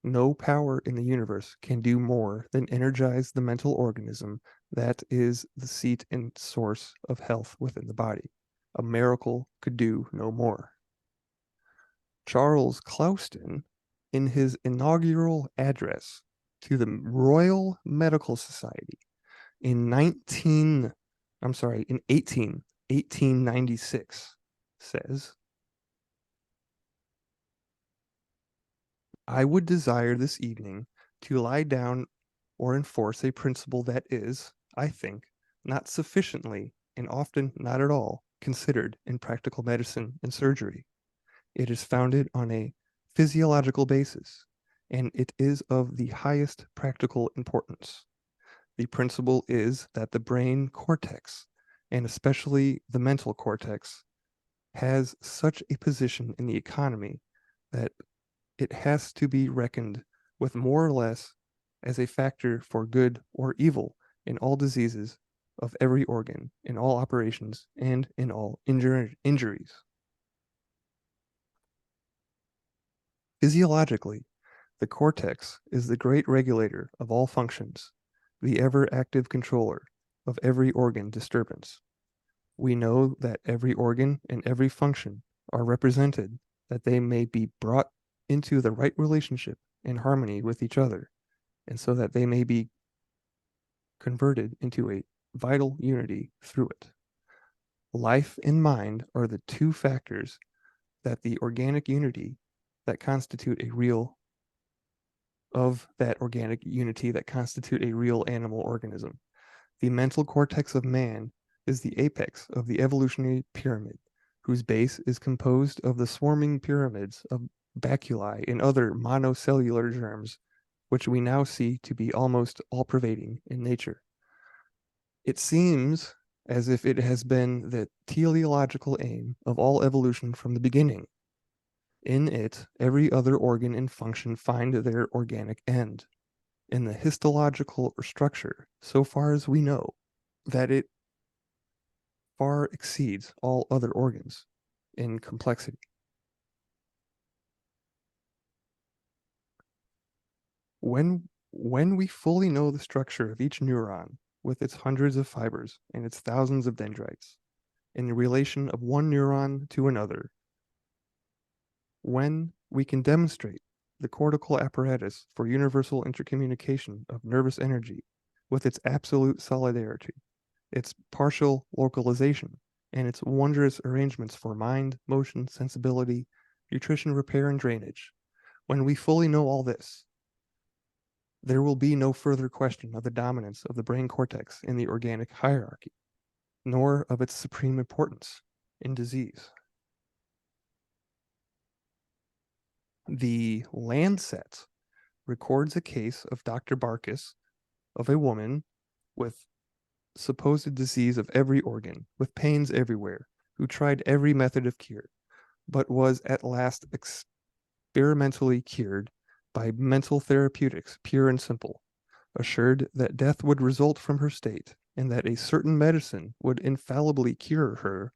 No power in the universe can do more than energize the mental organism that is the seat and source of health within the body. A miracle could do no more. Charles Clouston, in his inaugural address to the Royal Medical Society in 1896, says, I would desire this evening to lie down or enforce a principle that is, I think, not sufficiently, and often not at all, considered in practical medicine and surgery. It is founded on a physiological basis, and it is of the highest practical importance. The principle is that the brain cortex, and especially the mental cortex, has such a position in the economy that it has to be reckoned with more or less as a factor for good or evil in all diseases of every organ, in all operations, and in all injuries. Physiologically, the cortex is the great regulator of all functions, the ever active controller of every organ disturbance. We know that every organ and every function are represented that they may be brought into the right relationship and harmony with each other, and so that they may be converted into a vital unity through it. Life and mind are the two factors that the organic unity that constitute a real animal organism. The mental cortex of man is the apex of the evolutionary pyramid, whose base is composed of the swarming pyramids of bacilli and other monocellular germs, which we now see to be almost all-pervading in nature. It seems as if it has been the teleological aim of all evolution from the beginning. In it, every other organ and function find their organic end. In the histological structure, so far as we know, that it far exceeds all other organs in complexity. When we fully know the structure of each neuron with its hundreds of fibers and its thousands of dendrites, in the relation of one neuron to another, when we can demonstrate the cortical apparatus for universal intercommunication of nervous energy with its absolute solidarity, its partial localization, and its wondrous arrangements for mind, motion, sensibility, nutrition, repair, and drainage, when we fully know all this, there will be no further question of the dominance of the brain cortex in the organic hierarchy, nor of its supreme importance in disease. The Lancet records a case of Dr. Barkus of a woman with supposed disease of every organ, with pains everywhere, who tried every method of cure, but was at last experimentally cured by mental therapeutics, pure and simple, assured that death would result from her state, and that a certain medicine would infallibly cure her,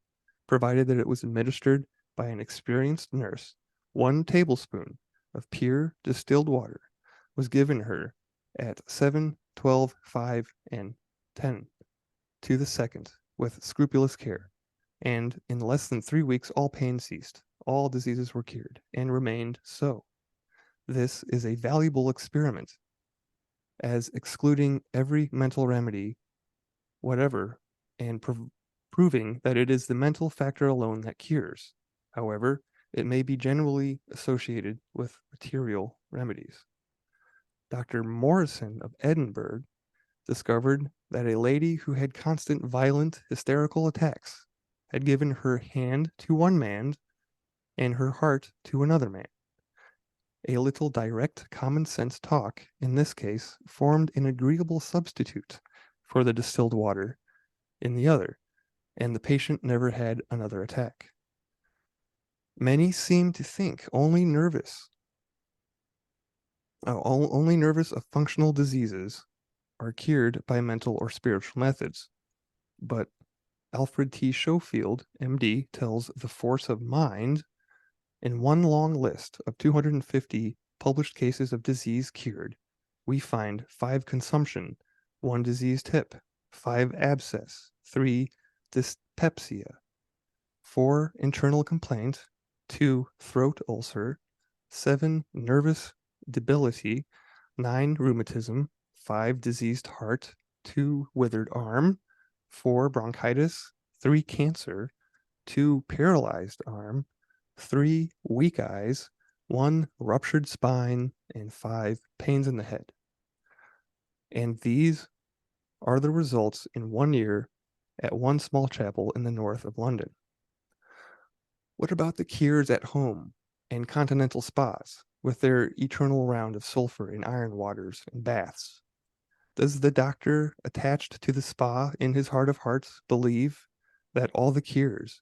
provided that it was administered by an experienced nurse. 1 tablespoon of pure distilled water was given her at 7, 12, 5, and 10 to the second with scrupulous care, and in less than 3 weeks all pain ceased, all diseases were cured, and remained so. This is a valuable experiment, as excluding every mental remedy whatever, and proving that it is the mental factor alone that cures. However, it may be generally associated with material remedies. Dr. Morrison of Edinburgh discovered that a lady who had constant violent hysterical attacks had given her hand to one man and her heart to another man. A little direct common sense talk, in this case, formed an agreeable substitute for the distilled water in the other, and the patient never had another attack. Many seem to think only nervous of functional diseases are cured by mental or spiritual methods. But Alfred T. Schofield, MD, tells the force of mind in one long list of 250 published cases of disease cured, we find 5 consumption, 1 diseased hip, 5 abscess, 3 dyspepsia, 4 internal complaint, 2 throat ulcer, 7 nervous debility, 9 rheumatism, 5 diseased heart, 2 withered arm, 4 bronchitis, 3 cancer, 2 paralyzed arm, 3 weak eyes, 1 ruptured spine, and 5 pains in the head. And these are the results in 1 year at one small chapel in the north of London. What about the cures at home and continental spas with their eternal round of sulfur and iron waters and baths? Does the doctor attached to the spa in his heart of hearts believe that all the cures,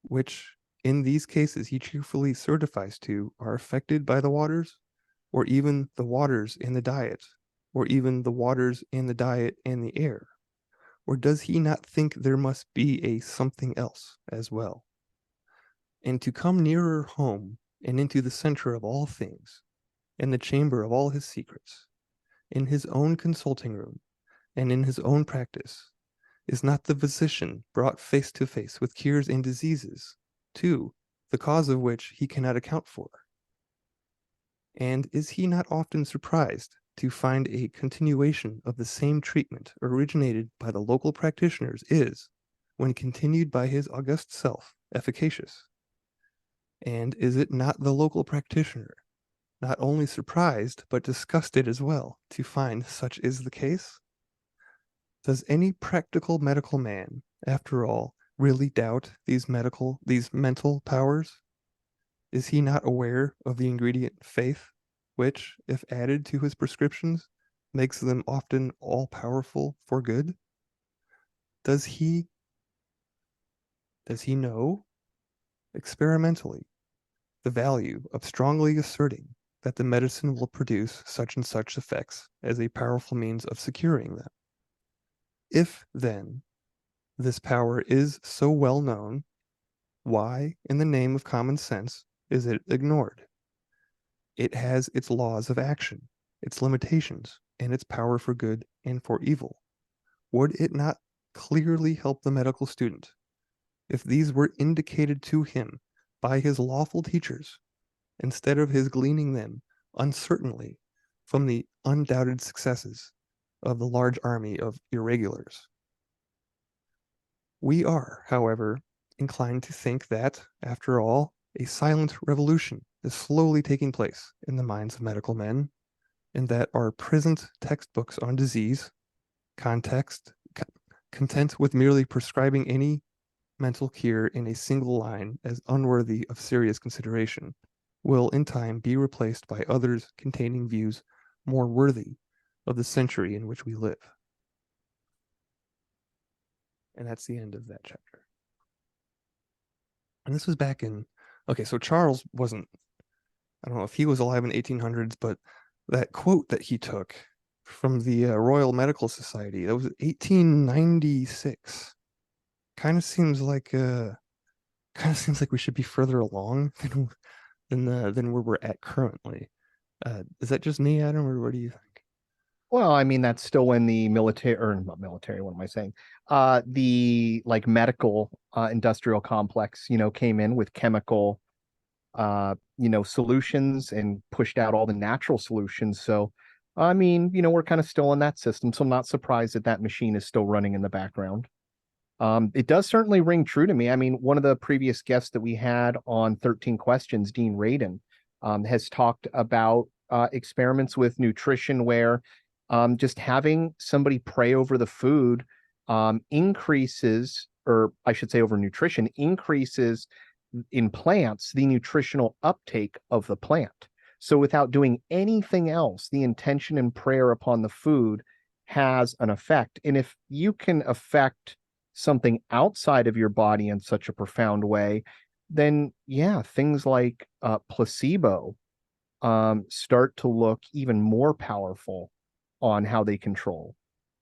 which in these cases he cheerfully certifies to, are affected by the waters, or even the waters in the diet, or even the waters in the diet and the air? Or does he not think there must be a something else as well? And to come nearer home and into the center of all things, in the chamber of all his secrets, in his own consulting room, and in his own practice, is not the physician brought face to face with cures and diseases, too, the cause of which he cannot account for? And is he not often surprised to find a continuation of the same treatment originated by the local practitioners is, when continued by his august self, efficacious? And is it not the local practitioner, not only surprised, but disgusted as well, to find such is the case? Does any practical medical man, after all, really doubt these mental powers? Is he not aware of the ingredient faith, which, if added to his prescriptions, makes them often all powerful for good? Does he know experimentally the value of strongly asserting that the medicine will produce such and such effects as a powerful means of securing them? If, then, this power is so well known, why, in the name of common sense, is it ignored? It has its laws of action, its limitations, and its power for good and for evil. Would it not clearly help the medical student if these were indicated to him by his lawful teachers, instead of his gleaning them uncertainly from the undoubted successes of the large army of irregulars? We are, however, inclined to think that, after all, a silent revolution is slowly taking place in the minds of medical men, and that our present textbooks on disease, content with merely prescribing any mental cure in a single line as unworthy of serious consideration, will in time be replaced by others containing views more worthy of the century in which we live. And that's the end of that chapter. And this was back in, okay, so Charles wasn't, I don't know if he was alive in the 1800s, but that quote that he took from the Royal Medical Society, that was 1896. Kind of seems like we should be further along than where we're at currently. Is that just me, Adam, or what do you think? Well, I mean, that's still when the military, or not military, what am I saying? The like medical industrial complex, came in with chemical solutions and pushed out all the natural solutions. So, I mean, we're kind of still in that system. So I'm not surprised that that machine is still running in the background. It does certainly ring true to me. I mean, one of the previous guests that we had on 13 Questions, Dean Radin, has talked about experiments with nutrition where just having somebody pray over the food increases, or I should say over nutrition, increases in plants the nutritional uptake of the plant. So without doing anything else, the intention and prayer upon the food has an effect. And if you can affect something outside of your body in such a profound way, then yeah, things like placebo start to look even more powerful on how they control.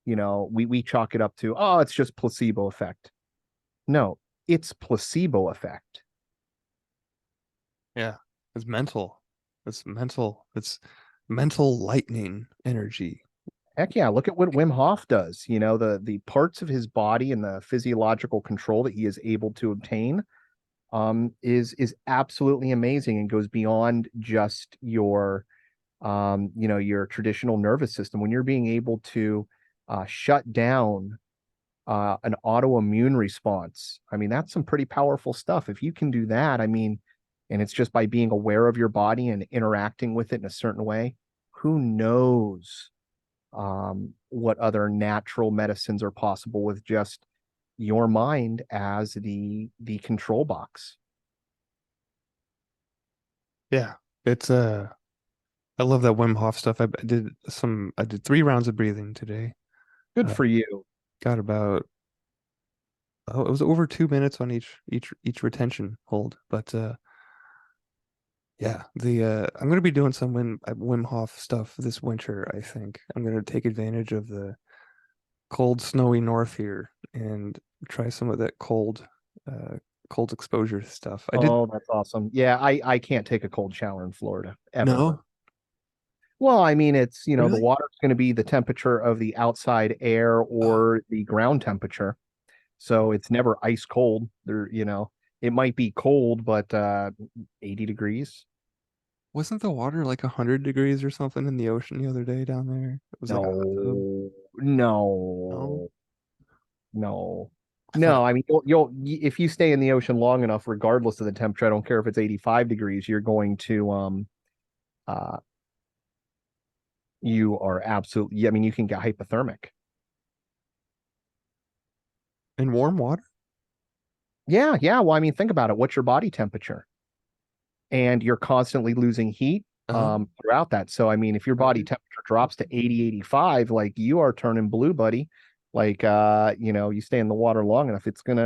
We chalk it up to, oh, it's just placebo effect. No, it's placebo effect. Yeah. It's mental. It's mental. It's mental lightning energy. Heck yeah, look at what Wim Hof does. The parts of his body and the physiological control that he is able to obtain is absolutely amazing and goes beyond just your traditional nervous system. When you're being able to shut down an autoimmune response, I mean, that's some pretty powerful stuff. If you can do that, I mean, and it's just by being aware of your body and interacting with it in a certain way, who knows what other natural medicines are possible with just your mind as the control box. Yeah. It's I love that Wim Hof stuff. I did 3 rounds of breathing today. Good Uh, for you. got about it was over 2 minutes on each retention hold. But yeah, the I'm gonna be doing some Wim Hof stuff this winter, I think. I'm gonna take advantage of the cold, snowy north here and try some of that uh cold exposure stuff. I did Oh, that's awesome. Yeah, I can't take a cold shower in Florida ever. no, Well, I mean, the really? water's going to be the temperature of the outside air Oh, or the ground temperature. So it's never ice cold. It might be cold, but 80 degrees. wasn't the water like 100 degrees or something in the ocean the other day down there? It was like a hot tub. No, No, no, no, I thought no. I mean, you'll if you stay in the ocean long enough, regardless of the temperature, I don't care if it's 85 degrees, you're going to uh you are absolutely, I mean, you can get hypothermic. in warm water. Yeah, yeah. Well, I mean, think about it. What's your body temperature? And you're constantly losing heat Oh, throughout that. So, I mean, if your body right, temperature drops to 80, 85, like you are turning blue, buddy. Like you stay in the water long enough, it's going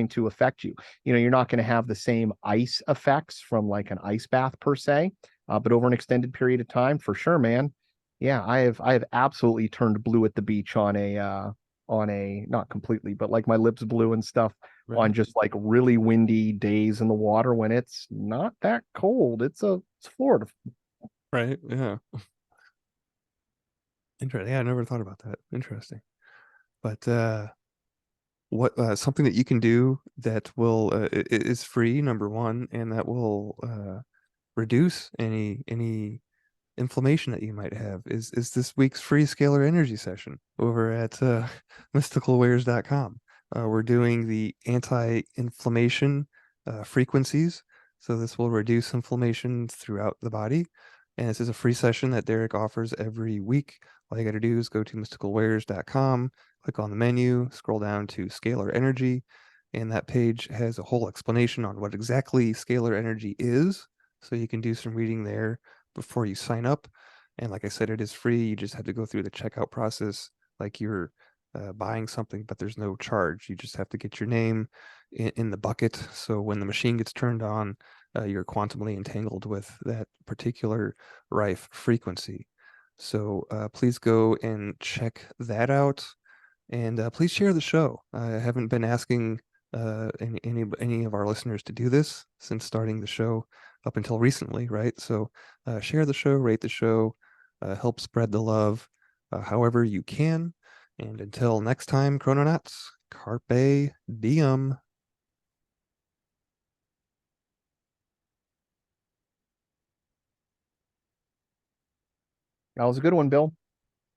to affect you. You're not going to have the same ice effects from like an ice bath per se, but over an extended period of time, for sure, man. Yeah, I have absolutely turned blue at the beach on a not completely, but like my lips blue and stuff on right, just like really windy days in the water when it's not that cold. It's Florida. right. Yeah, interesting. Yeah, I never thought about that. Interesting. But what something that you can do that will is free, number one, and that will reduce any inflammation that you might have is this week's free scalar energy session over at mysticalwares.com. We're doing the anti-inflammation frequencies, so this will reduce inflammation throughout the body. And this is a free session that Derek offers every week. All you got to do is go to mysticalwares.com, click on the menu, scroll down to scalar energy, and that page has a whole explanation on what exactly scalar energy is. So you can do some reading there before you sign up. And like I said, it is free. You just have to go through the checkout process like you're buying something, but there's no charge. You just have to get your name in the bucket. So when the machine gets turned on, you're quantumly entangled with that particular rife frequency. So please go and check that out. And please share the show. I haven't been asking any of our listeners to do this since starting the show up until recently, right? So share the show, rate the show, help spread the love however you can. And until next time, Chrononauts, carpe diem. That was a good one, Bill.